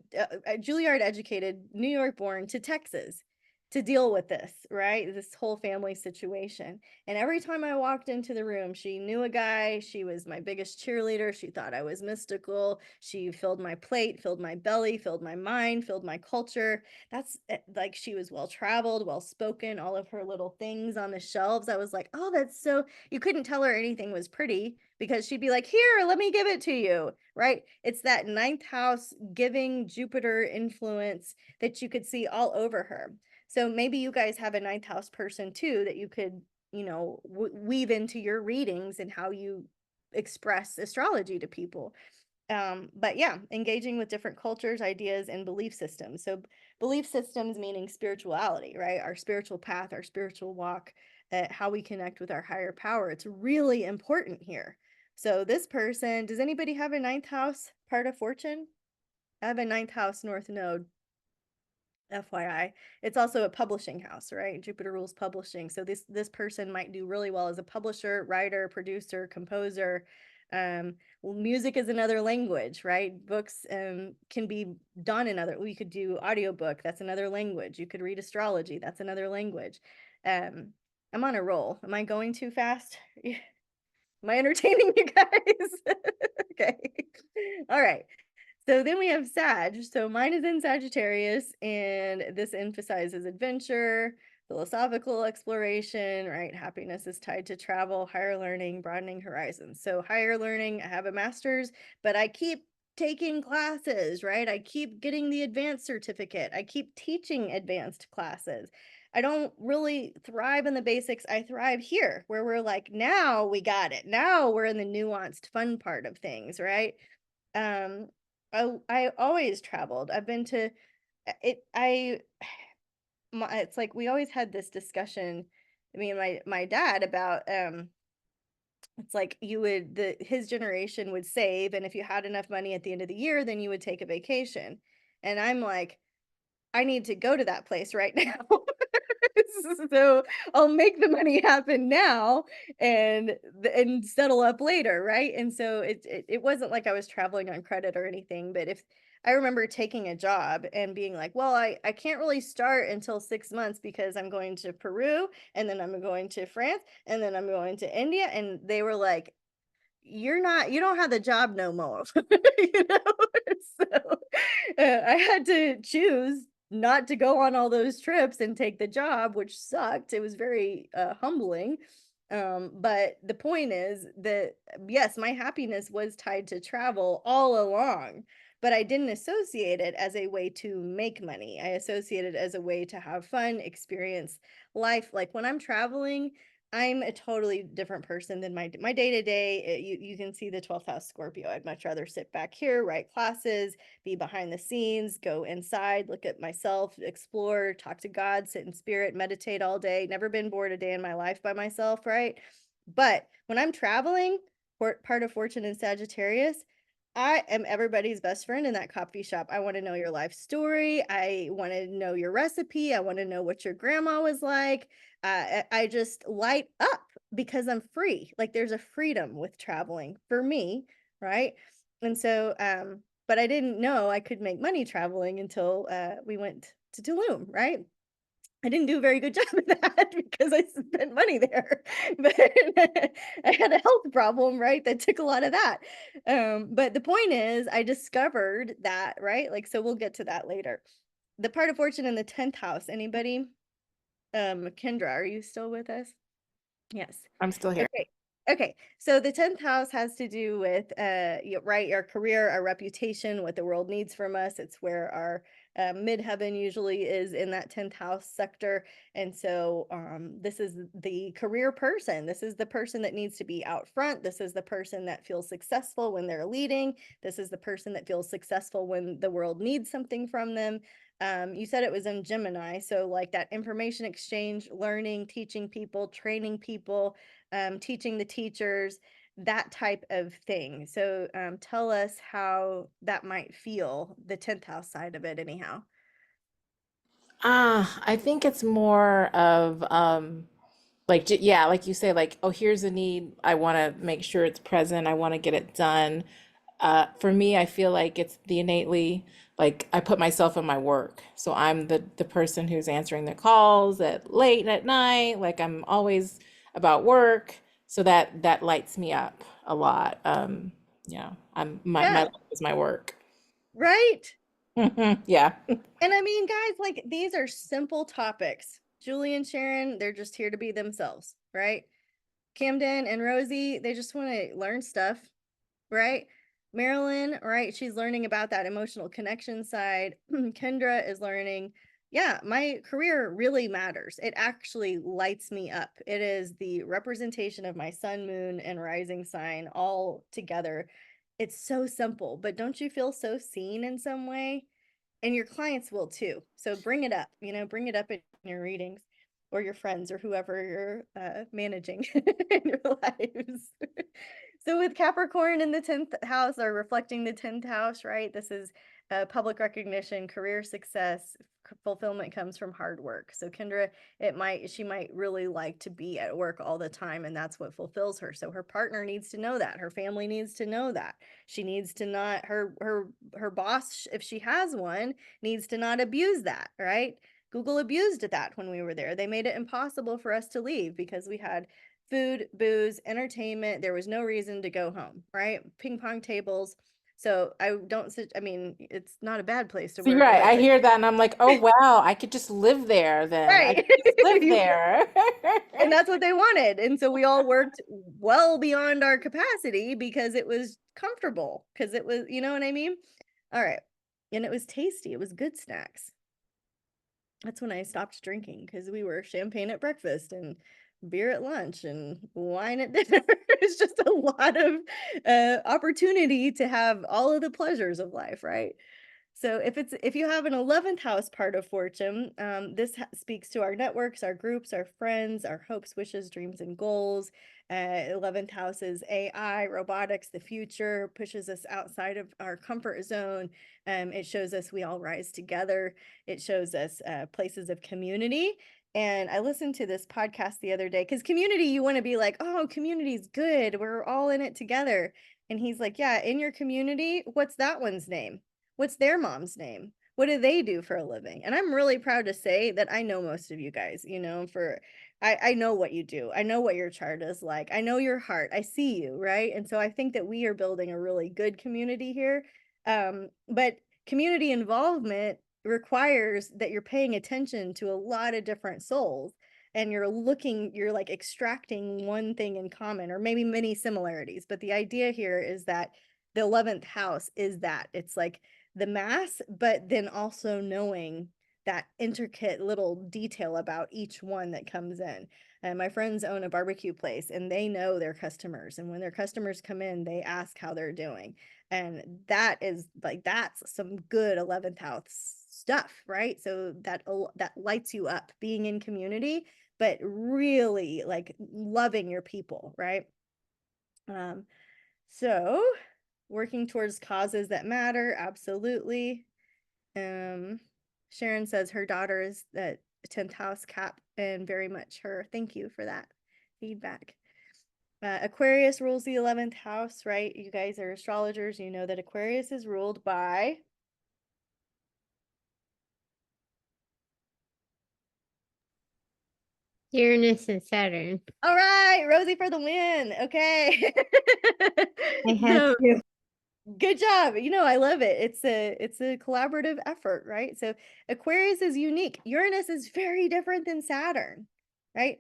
Juilliard educated, New York born, to Texas to deal with this, right? This whole family situation. And every time I walked into the room, she knew a guy. She was my biggest cheerleader. She thought I was mystical. She filled my plate, filled my belly, filled my mind, filled my culture. That's like, she was well traveled, well spoken, all of her little things on the shelves. I was like, oh, that's so, you couldn't tell her anything was pretty because she'd be like, here, let me give it to you, right? It's that 9th house giving Jupiter influence that you could see all over her. So maybe you guys have a 9th house person too that you could, weave into your readings and how you express astrology to people. But yeah, engaging with different cultures, ideas, and belief systems. So belief systems meaning spirituality, right? Our spiritual path, our spiritual walk, how we connect with our higher power. It's really important here. So this person, does anybody have a 9th house part of fortune? I have a 9th house north node. FYI, it's also a publishing house, right? Jupiter rules publishing. So this person might do really well as a publisher, writer, producer, composer. Well, music is another language, right? Books can be done in other, you could do audiobook, that's another language. You could read astrology, that's another language. I'm on a roll. Am I going too fast? Am I entertaining you guys? Okay. All right. So then we have Sag. So mine is in Sagittarius, and this emphasizes adventure, philosophical exploration, right? Happiness is tied to travel, higher learning, broadening horizons. So higher learning, I have a master's, but I keep taking classes, right? I keep getting the advanced certificate. I keep teaching advanced classes. I don't really thrive in the basics. I thrive here where we're like, now we got it. Now we're in the nuanced fun part of things, right? Um, I always traveled. I've been to it. It's like we always had this discussion, me and my dad, about it's like his generation would save, and if you had enough money at the end of the year, then you would take a vacation. And I'm like, I need to go to that place right now. So I'll make the money happen now and settle up later, right? And so it wasn't like I was traveling on credit or anything, but if I remember taking a job and being like, well, I can't really start until 6 months because I'm going to Peru, and then I'm going to France, and then I'm going to India. And they were like, you don't have the job no more. you know so I had to choose not to go on all those trips and take the job, which sucked. It was very humbling. But the point is that yes, my happiness was tied to travel all along, but I didn't associate it as a way to make money. I associated it as a way to have fun, experience life. Like when I'm traveling, I'm a totally different person than my day to day. You can see the 12th house Scorpio. I'd much rather sit back here, write classes, be behind the scenes, go inside, look at myself, explore, talk to God, sit in spirit, meditate all day. Never been bored a day in my life by myself, right? But when I'm traveling, part of fortune in Sagittarius, I am everybody's best friend in that coffee shop. I want to know your life story. I want to know your recipe. I want to know what your grandma was like. I just light up because I'm free. Like there's a freedom with traveling for me, right? And so, but I didn't know I could make money traveling until we went to Tulum, right? I didn't do a very good job of that because I spent money there, but I had a health problem, right? That took a lot of that. But the point is, I discovered that, right? Like, so we'll get to that later. The part of fortune in the 10th house. Anybody? Kendra, are you still with us? Yes. I'm still here. Okay. Okay, so the 10th house has to do with right, our career, our reputation, what the world needs from us. It's where our midheaven usually is, in that 10th house sector. And so this is the career person. This is the person that needs to be out front. This is the person that feels successful when they're leading. This is the person that feels successful when the world needs something from them. You said it was in Gemini, so like that information exchange, learning, teaching people, training people, teaching the teachers, that type of thing. So tell us how that might feel, the 10th house side of it, anyhow. I think it's more of like yeah, like you say, like, oh, here's a need. I want to make sure it's present. I want to get it done. For me, I feel like it's the innately, like I put myself in my work. So I'm the person who's answering the calls at late at night. Like I'm always about work. So that lights me up a lot. Yeah, my Yeah, life is my work. right. Yeah. And I mean, guys, like these are simple topics. Julie and Sharon, they're just here to be themselves, right? Camden and Rosie, they just want to learn stuff, right? Marilyn, right? She's learning about that emotional connection side. Kendra is learning, yeah, my career really matters. It actually lights me up. It is the representation of my sun, moon, and rising sign all together. It's so simple, but don't you feel so seen in some way? And your clients will too. So bring it up, bring it up in your readings, or your friends, or whoever you're managing in your lives. So with Capricorn in the 10th house, or reflecting the 10th house, right? This is public recognition, career success, fulfillment comes from hard work. So Kendra, she might really like to be at work all the time, and that's what fulfills her. So her partner needs to know that. Her family needs to know that. She needs to not, her boss, if she has one, needs to not abuse that, right? Google abused that when we were there. They made it impossible for us to leave because we had food, booze, entertainment. There was no reason to go home, right? Ping pong tables. So I mean, it's not a bad place to See, work, right. but I hear that and I'm like, oh wow, I could just live there then. I right. could just live there. And that's what they wanted. And so we all worked well beyond our capacity because it was comfortable, because it was, you know what I mean? All right. And it was tasty. It was good snacks. That's when I stopped drinking, because we were champagne at breakfast and beer at lunch and wine at dinner. It's just a lot of opportunity to have all of the pleasures of life, right? So if you have an 11th house part of fortune, this speaks to our networks, our groups, our friends, our hopes, wishes, dreams, and goals. 11th house is AI, robotics, the future, pushes us outside of our comfort zone. It shows us we all rise together. It shows us places of community. And I listened to this podcast the other day, because community, you want to be like, oh, community's good. We're all in it together. And he's like, yeah, in your community, what's that one's name? What's their mom's name? What do they do for a living? And I'm really proud to say that I know most of you guys, I know what you do. I know what your chart is like. I know your heart. I see you, right? And so I think that we are building a really good community here. But community involvement requires that you're paying attention to a lot of different souls, and you're like extracting one thing in common, or maybe many similarities. But the idea here is that the 11th house is that it's like the mass, but then also knowing that intricate little detail about each one that comes in. And my friends own a barbecue place, and they know their customers. And when their customers come in, they ask how they're doing. And that's some good 11th house stuff, right? So that lights you up, being in community, but really like loving your people, right? So working towards causes that matter, absolutely. Sharon says her daughter is the 10th house Cap, and very much her. Thank you for that feedback. Aquarius rules the 11th house, right? You guys are astrologers. You know that Aquarius is ruled by Uranus and Saturn. all right, Rosie for the win. Okay. I had So to. good job. I love it. It's a collaborative effort, right? So Aquarius is unique. Uranus is very different than Saturn, right?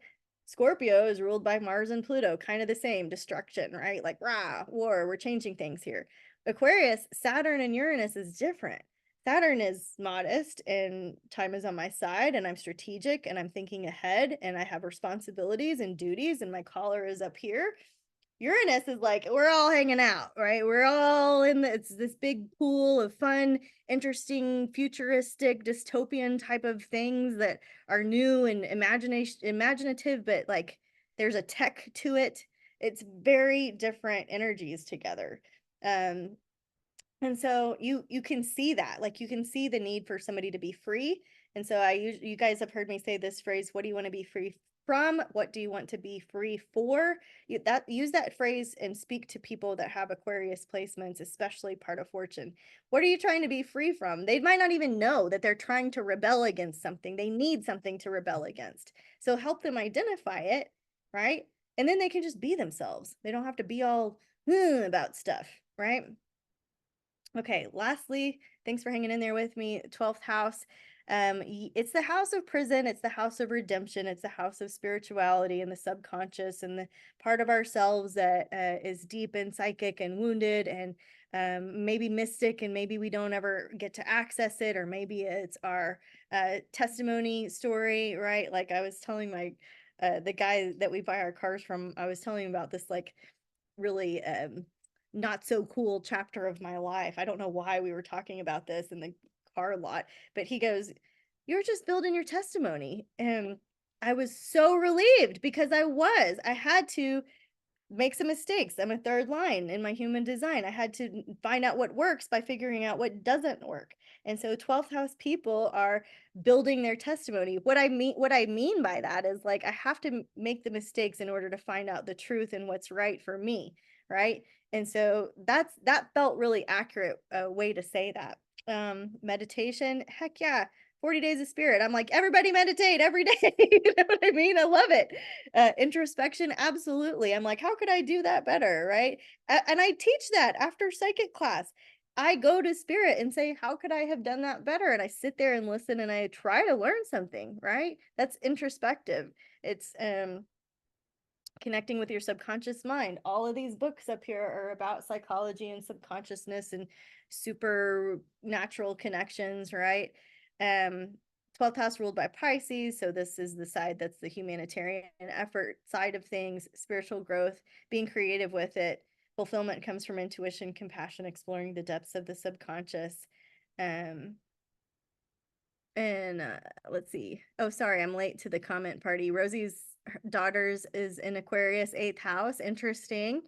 Scorpio is ruled by Mars and Pluto, kind of the same, destruction, right? Like, rah, war, we're changing things here. Aquarius, Saturn and Uranus is different. Saturn is modest and time is on my side and I'm strategic and I'm thinking ahead and I have responsibilities and duties and my collar is up here. Uranus is like, we're all hanging out, right? We're all it's this big pool of fun, interesting, futuristic, dystopian type of things that are new and imaginative, but like there's a tech to it. It's very different energies together. Um, and so you can see that, like you can see the need for somebody to be free. And so you guys have heard me say this phrase, what do you want to be free from? What do you want to be free for? Use that phrase and speak to people that have Aquarius placements, especially part of fortune. What are you trying to be free from? They might not even know that they're trying to rebel against something. They need something to rebel against. So help them identify it, right? And then they can just be themselves. They don't have to be all about stuff, right? Okay, lastly, thanks for hanging in there with me. 12th house. It's the house of prison, it's the house of redemption, it's the house of spirituality and the subconscious and the part of ourselves that is deep and psychic and wounded and maybe mystic, and maybe we don't ever get to access it, or maybe it's our testimony story, right? Like I was telling my the guy that we buy our cars from, I was telling him about this like really not so cool chapter of my life. I don't know why we were talking about this in the car lot, but he goes, "You're just building your testimony." And I was so relieved because I had to make some mistakes. I'm a third line in my human design. I had to find out what works by figuring out what doesn't work. And so 12th house people are building their testimony. What I mean by that is like I have to make the mistakes in order to find out the truth and what's right for me, right? And so that felt really accurate way to say that. Meditation, heck yeah. 40 days of spirit. I'm like, everybody meditate every day. You know what I mean? I love it. Introspection, absolutely. I'm like, how could I do that better? Right. And I teach that after psychic class. I go to spirit and say, how could I have done that better? And I sit there and listen and I try to learn something, right? That's introspective. It's connecting with your subconscious mind. All of these books up here are about psychology and subconsciousness and supernatural connections, right? 12th house ruled by Pisces, so this is the side that's the humanitarian effort side of things, spiritual growth, being creative with it. Fulfillment comes from intuition, compassion, exploring the depths of the subconscious. And let's see. Oh, sorry, I'm late to the comment party. Rosie's daughters is in Aquarius 8th house. Interesting.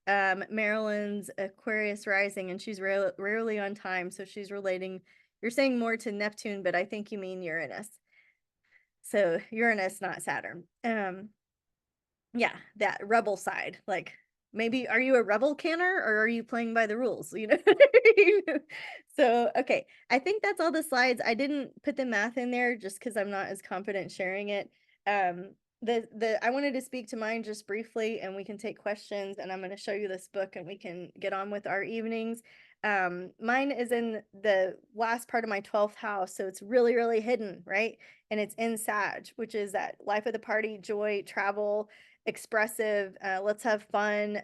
Marilyn's Aquarius rising, and she's rarely on time, so she's relating. You're saying more to Neptune, but I think you mean Uranus. So Uranus, not Saturn. Yeah, that rebel side. Like, maybe are you a rebel canner or are you playing by the rules? You know. So okay, I think that's all the slides. I didn't put the math in there just because I'm not as confident sharing it. I wanted to speak to mine just briefly and we can take questions, and I'm going to show you this book and we can get on with our evenings. Mine is in the last part of my 12th house, so it's really, really hidden, right? And it's in Sag, which is that life of the party, joy, travel, expressive. Let's have fun.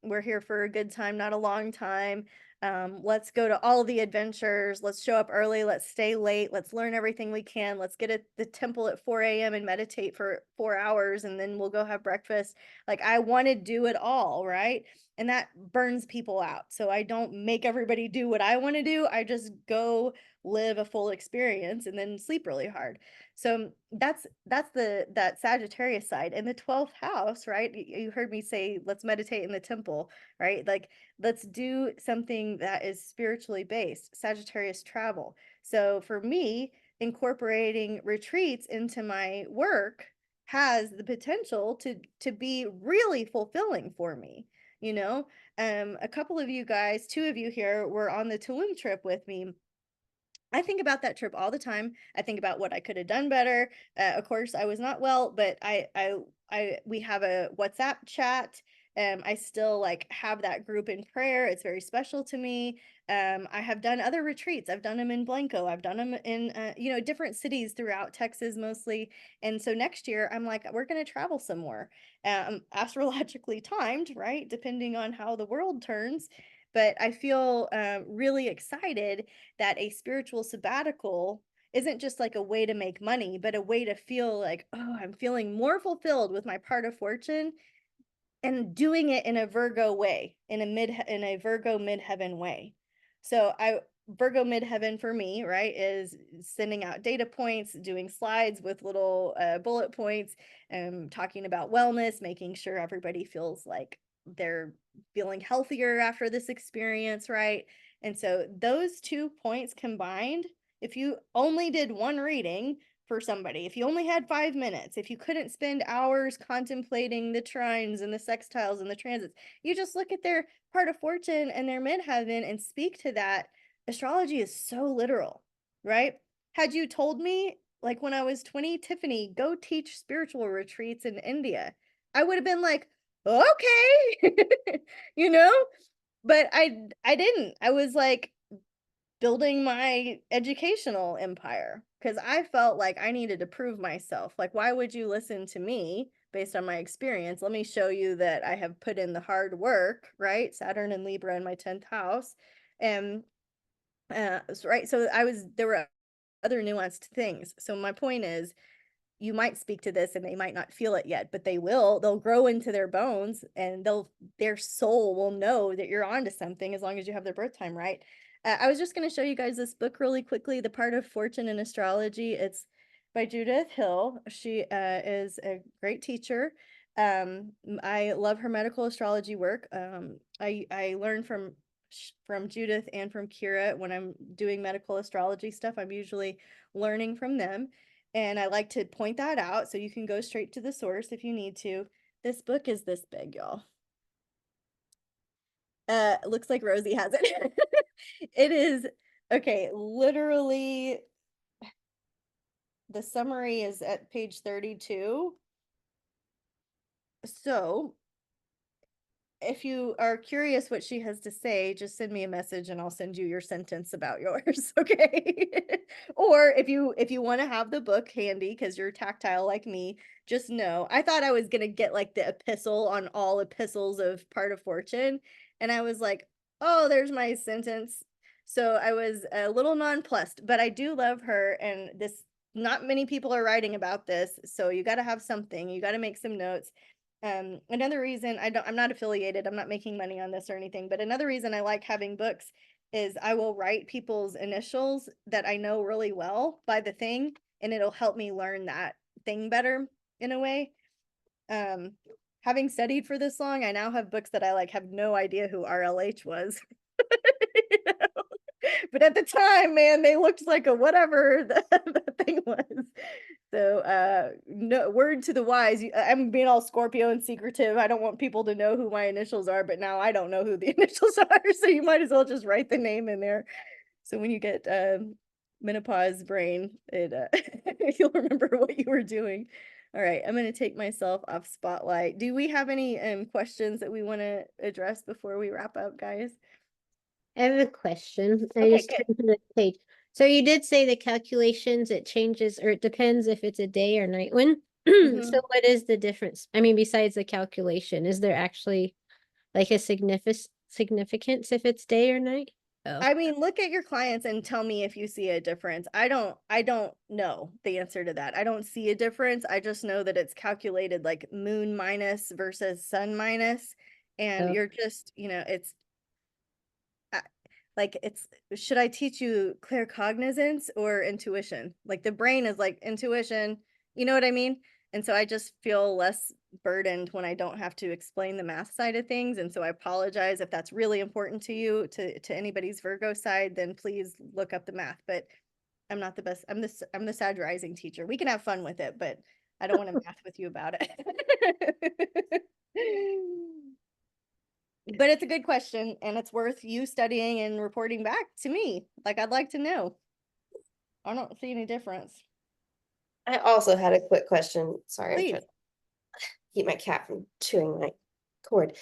We're here for a good time, not a long time. Let's go to all the adventures. Let's show up early. Let's stay late. Let's learn everything we can. Let's get at the temple at 4 a.m. and meditate for 4 hours, and then we'll go have breakfast. Like, I want to do it all, right? And that burns people out. So I don't make everybody do what I want to do. I just go live a full experience and then sleep really hard. So that's that Sagittarius side. And the 12th house, right? You heard me say, let's meditate in the temple, right? Like, let's do something that is spiritually based. Sagittarius travel. So for me, incorporating retreats into my work has the potential to be really fulfilling for me. You know, a couple of you guys, two of you here were on the Tulum trip with me. I think about that trip all the time. I think about what I could have done better. Of course, I was not well, but we have a WhatsApp chat I still like have that group in prayer. It's very special to me. I have done other retreats. I've done them in Blanco. I've done them in, different cities throughout Texas mostly. And so next year I'm like, we're going to travel some more, astrologically timed, right? Depending on how the world turns. But I feel really excited that a spiritual sabbatical isn't just like a way to make money, but a way to feel like, oh, I'm feeling more fulfilled with my part of fortune, and doing it in a Virgo way, in a Virgo midheaven way. So Virgo midheaven for me, right, is sending out data points, doing slides with little bullet points, talking about wellness, making sure everybody feels like they're feeling healthier after this experience, right? And so those 2 points combined, if you only did one reading for somebody, if you only had 5 minutes, if you couldn't spend hours contemplating the trines and the sextiles and the transits, you just look at their part of fortune and their midheaven and speak to that. Astrology is so literal, right? Had you told me, like when I was 20, Tiffany, go teach spiritual retreats in India, I would have been like, okay, you know, but I didn't. I was like building my educational empire because I felt like I needed to prove myself. Like, why would you listen to me based on my experience? Let me show you that I have put in the hard work, right? Saturn and Libra in my 10th house. And right. So there were other nuanced things. So my point is, you might speak to this and they might not feel it yet, but they'll grow into their bones, and their soul will know that you're onto something as long as you have their birth time right. I was just going to show you guys this book really quickly, The Part of Fortune in Astrology. It's by Judith Hill. She is a great teacher. I love her medical astrology work. I learn from Judith and from Kira. When I'm doing medical astrology stuff, I'm usually learning from them. And I like to point that out so you can go straight to the source if you need to. This book is this big, y'all. Looks like Rosie has it. It is, okay, literally, the summary is at page 32. So if you are curious what she has to say, just send me a message and I'll send you your sentence about yours, okay? Or if you want to have the book handy because you're tactile like me, just know. I thought I was gonna get like the epistle on all epistles of Part of Fortune, and I was like, oh, there's my sentence. So I was a little nonplussed, but I do love her, and this, not many people are writing about this, so you got to have something. You got to make some notes. Another reason I'm not affiliated, I'm not making money on this or anything, but another reason I like having books is I will write people's initials that I know really well by the thing, and it'll help me learn that thing better in a way. Having studied for this long, I now have books that I like have no idea who RLH was. You know? But at the time, man, they looked like a whatever the thing was. So no, word to the wise, I'm being all Scorpio and secretive. I don't want people to know who my initials are, but now I don't know who the initials are, so you might as well just write the name in there. So when you get menopause brain, you'll remember what you were doing. All right, I'm going to take myself off spotlight. Do we have any questions that we want to address before we wrap up, guys? I have a question. I Okay, just good. turned to the page. So you did say the calculations, it changes, or it depends if it's a day or night one. So what is the difference? I mean, besides the calculation, is there actually like a significance if it's day or night? Oh, I mean, look at your clients and tell me if you see a difference. I don't know the answer to that. I don't see a difference. I just know that it's calculated like moon minus versus sun minus. And oh. you're just, it's like, should I teach you claircognizance or intuition? Like the brain is like intuition, you know what I mean? And so I just feel less burdened when I don't have to explain the math side of things. And so I apologize if that's really important to you, to anybody's Virgo side, then please look up the math. But I'm not the best. I'm the Sag rising teacher. We can have fun with it, but I don't want to math with you about it. But it's a good question, and it's worth you studying and reporting back to me. Like, I'd like to know. I don't see any difference. I also had a quick question. Sorry, I'm Please. trying to keep my cat from chewing my Cord.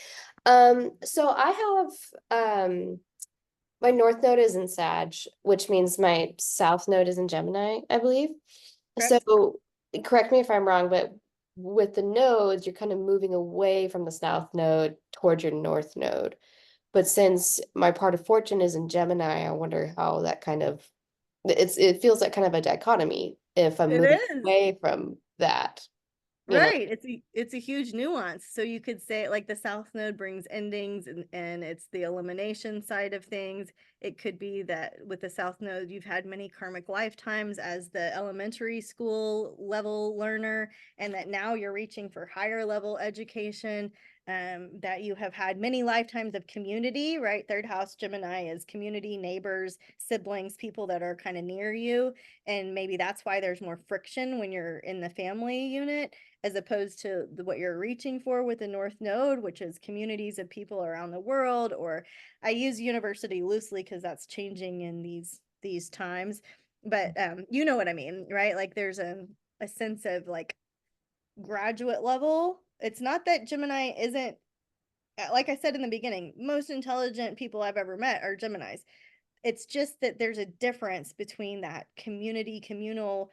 So I have my North Node is in Sag, which means my South Node is in Gemini, I believe. Correct. So correct me if I'm wrong, but with the nodes, you're kind of moving away from the South Node towards your North Node. But since my part of fortune is in Gemini, I wonder how that kind of it feels like kind of a dichotomy if I'm It moving is. away from that, you know. Right. It's a huge nuance. So you could say like the South Node brings endings and it's the elimination side of things. It could be that with the South Node, you've had many karmic lifetimes as the elementary school level learner, and that now you're reaching for higher level education. That you have had many lifetimes of community, right? Third house Gemini is community, neighbors, siblings, people that are kind of near you. And maybe that's why there's more friction when you're in the family unit as opposed to what you're reaching for with the North Node, which is communities of people around the world. Or I use university loosely because that's changing in these times. But you know what I mean, right? Like there's a sense of like graduate level. It's not that Gemini isn't, like I said in the beginning, most intelligent people I've ever met are Geminis. It's just that there's a difference between that communal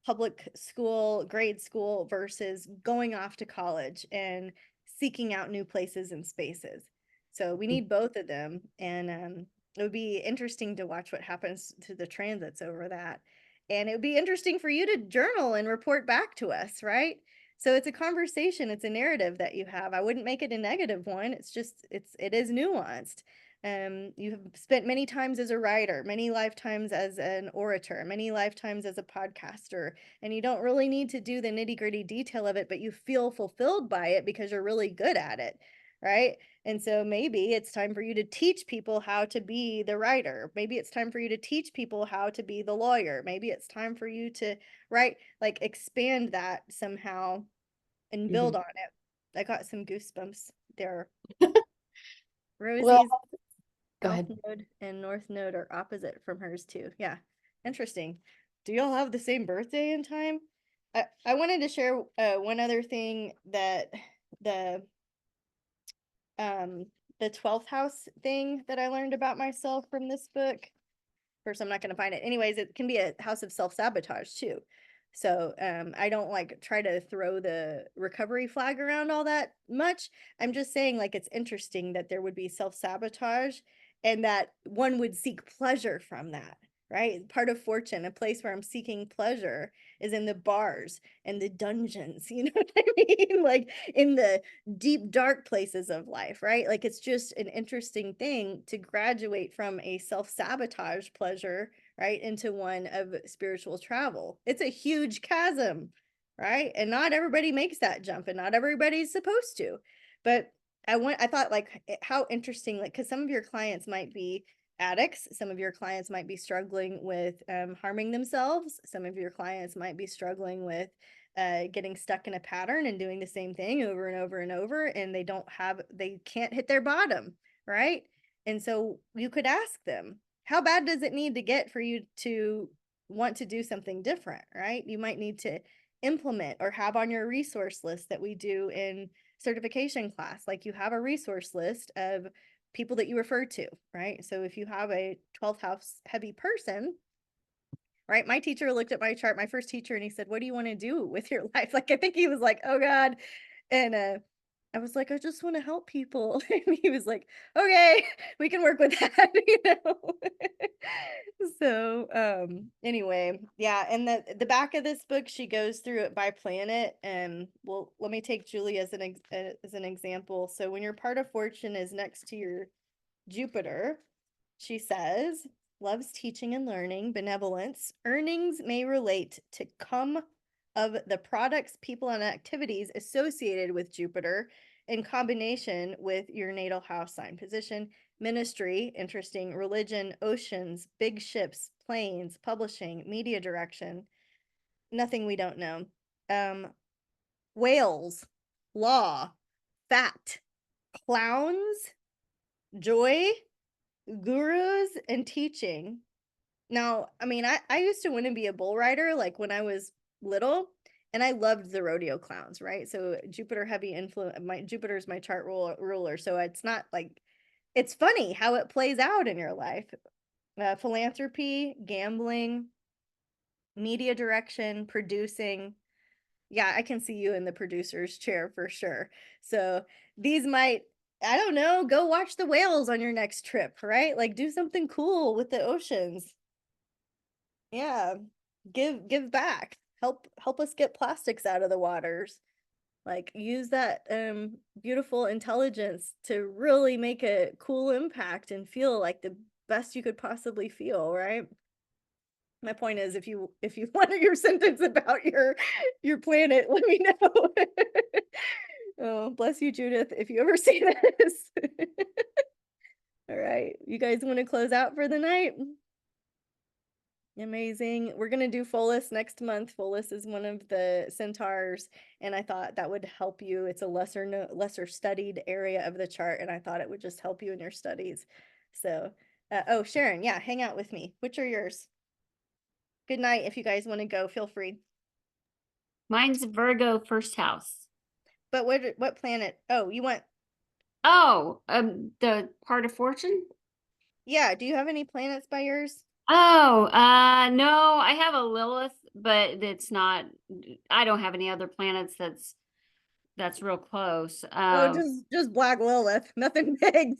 public school, grade school versus going off to college and seeking out new places and spaces. So we need both of them. And it would be interesting to watch what happens to the transits over that. And it would be interesting for you to journal and report back to us, right? So it's a conversation, it's a narrative that you have. I wouldn't make it a negative one. It's just it is nuanced. You have spent many times as a writer, many lifetimes as an orator, many lifetimes as a podcaster, and you don't really need to do the nitty-gritty detail of it, but you feel fulfilled by it because you're really good at it, right? And so maybe it's time for you to teach people how to be the writer. Maybe it's time for you to teach people how to be the lawyer. Maybe it's time for you to, right, like expand that somehow and build Mhm. on it. I got some goosebumps there. Well, Rosie's go South ahead. Node and North Node are opposite from hers too. Yeah, interesting. Do y'all have the same birthday and time? I wanted to share one other thing that the um the 12th house thing that I learned about myself from this book. First, I'm not going to find it. Anyways, it can be a house of self-sabotage too. So I don't like try to throw the recovery flag around all that much. I'm just saying like it's interesting that there would be self-sabotage and that one would seek pleasure from that, right? Part of fortune, a place where I'm seeking pleasure is in the bars and the dungeons, you know what I mean? Like in the deep dark places of life, right? Like it's just an interesting thing to graduate from a self-sabotage pleasure, right, into one of spiritual travel. It's a huge chasm, right? And not everybody makes that jump and not everybody's supposed to. But I thought like how interesting, like because some of your clients might be addicts, some of your clients might be struggling with harming themselves, some of your clients might be struggling with getting stuck in a pattern and doing the same thing over and over and over, and they can't hit their bottom, right? And so you could ask them, how bad does it need to get for you to want to do something different, right? You might need to implement or have on your resource list that we do in certification class. Like you have a resource list of people that you refer to, right? So if you have a 12th house heavy person, right? My teacher looked at my chart, my first teacher, and he said, "What do you want to do with your life?" Like, I think he was like, "Oh God." And I was like, "I just want to help people." And he was like, "Okay, we can work with that," you know. So, anyway, yeah, and the back of this book, she goes through it by planet. And well, let me take Julie as an example. So when your part of fortune is next to your Jupiter, she says, loves teaching and learning, benevolence. Earnings may relate to come of the products, people, and activities associated with Jupiter in combination with your natal house sign position. Ministry, interesting. Religion, oceans, big ships, planes, publishing, media direction. Nothing we don't know. Um, whales, law, fat, clowns, joy, gurus, and teaching. Now, I mean, I used to want to be a bull rider like when I was little, and I loved the rodeo clowns, right? So Jupiter heavy influence, Jupiter's my chart ruler. So it's not like, it's funny how it plays out in your life. Philanthropy, gambling, media direction, producing. Yeah, I can see you in the producer's chair for sure. So these might, I don't know, go watch the whales on your next trip, right? Like do something cool with the oceans. Yeah. Give back. Help us get plastics out of the waters. Like use that beautiful intelligence to really make a cool impact and feel like the best you could possibly feel, right? My point is, if you want your sentence about your planet, let me know. Oh, bless you, Judith, if you ever see this. All right, you guys want to close out for the night? Amazing. We're gonna do Pholus next month. Pholus is one of the centaurs, and I thought that would help you. It's a lesser studied area of the chart, and I thought it would just help you in your studies. So, oh, Sharon, yeah, hang out with me. Which are yours? Good night. If you guys want to go, feel free. Mine's Virgo first house. But what planet? Oh, you want, Oh, the part of fortune? yeah, do you have any planets by yours? Oh, no, I have a Lilith, but it's not, I don't have any other planets that's real close. Oh, just Black Lilith, nothing big.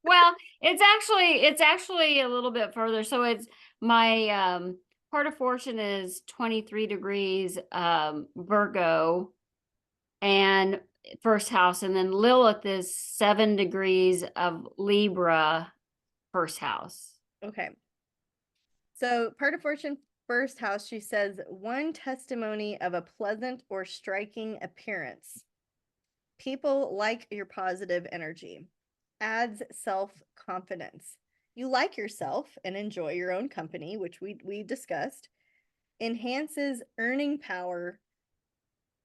Well, it's actually a little bit further. So it's my part of fortune is 23 degrees Virgo and first house, and then Lilith is 7 degrees of Libra first house. Okay. So part of fortune first house, she says, one testimony of a pleasant or striking appearance. People like your positive energy. Adds self-confidence. You like yourself and enjoy your own company, which we discussed. Enhances earning power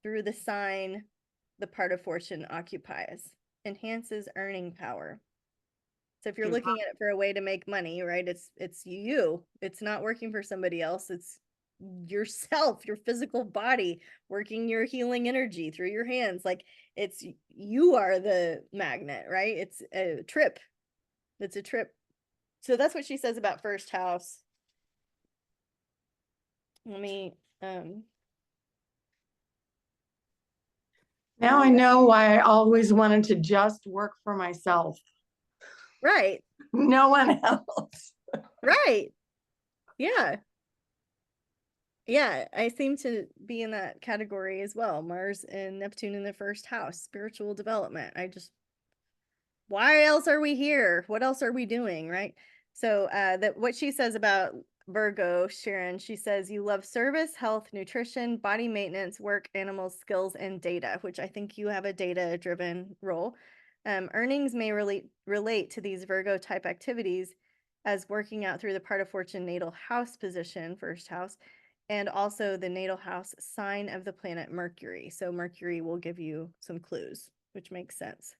through the sign the part of fortune occupies. Enhances earning power. So if you're looking at it for a way to make money, right? It's you. It's not working for somebody else. It's yourself, your physical body, working your healing energy through your hands. Like it's, you are the magnet, right? It's a trip. It's a trip. So that's what she says about first house. Let me Now I know why I always wanted to just work for myself. right. No one else. Right. Yeah. Yeah, I seem to be in that category as well. Mars and Neptune in the first house, spiritual development. Why else are we here? What else are we doing, right? So that what she says about Virgo, Sharon, she says you love service, health, nutrition, body maintenance, work, animals, skills, and data, which I think you have a data-driven role. Earnings may relate to these Virgo type activities as working out through the part of fortune natal house position, first house, and also the natal house sign of the planet Mercury. So Mercury will give you some clues, which makes sense.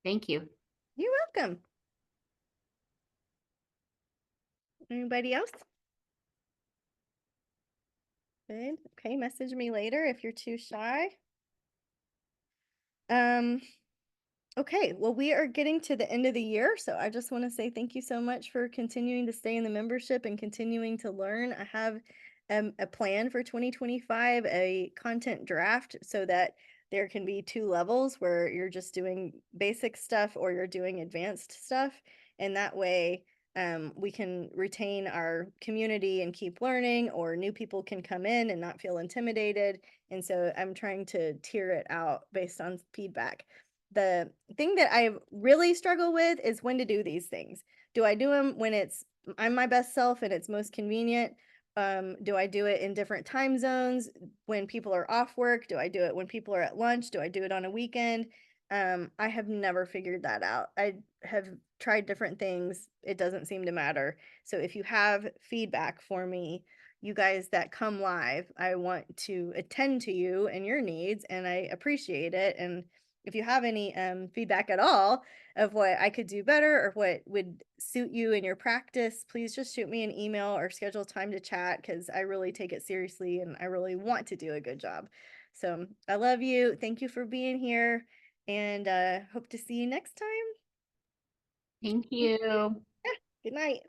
Thank you. You're welcome. Anybody else? Good. Okay, message me later if you're too shy. Okay, well, we are getting to the end of the year, so I just want to say thank you so much for continuing to stay in the membership and continuing to learn. I have a plan for 2025, a content draft, so that there can be 2 levels where you're just doing basic stuff or you're doing advanced stuff. And that way, we can retain our community and keep learning, or new people can come in and not feel intimidated. And so I'm trying to tier it out based on feedback. The thing that I really struggle with is when to do these things. Do I do them when I'm my best self and it's most convenient? Do I do it in different time zones when people are off work? Do I do it when people are at lunch? Do I do it on a weekend? I have never figured that out. I have tried different things. It doesn't seem to matter. So if you have feedback for me, you guys that come live, I want to attend to you and your needs, and I appreciate it. And if you have any feedback at all of what I could do better or what would suit you in your practice, please just shoot me an email or schedule time to chat, because I really take it seriously and I really want to do a good job. So I love you. Thank you for being here, and hope to see you next time. Thank you. Good night.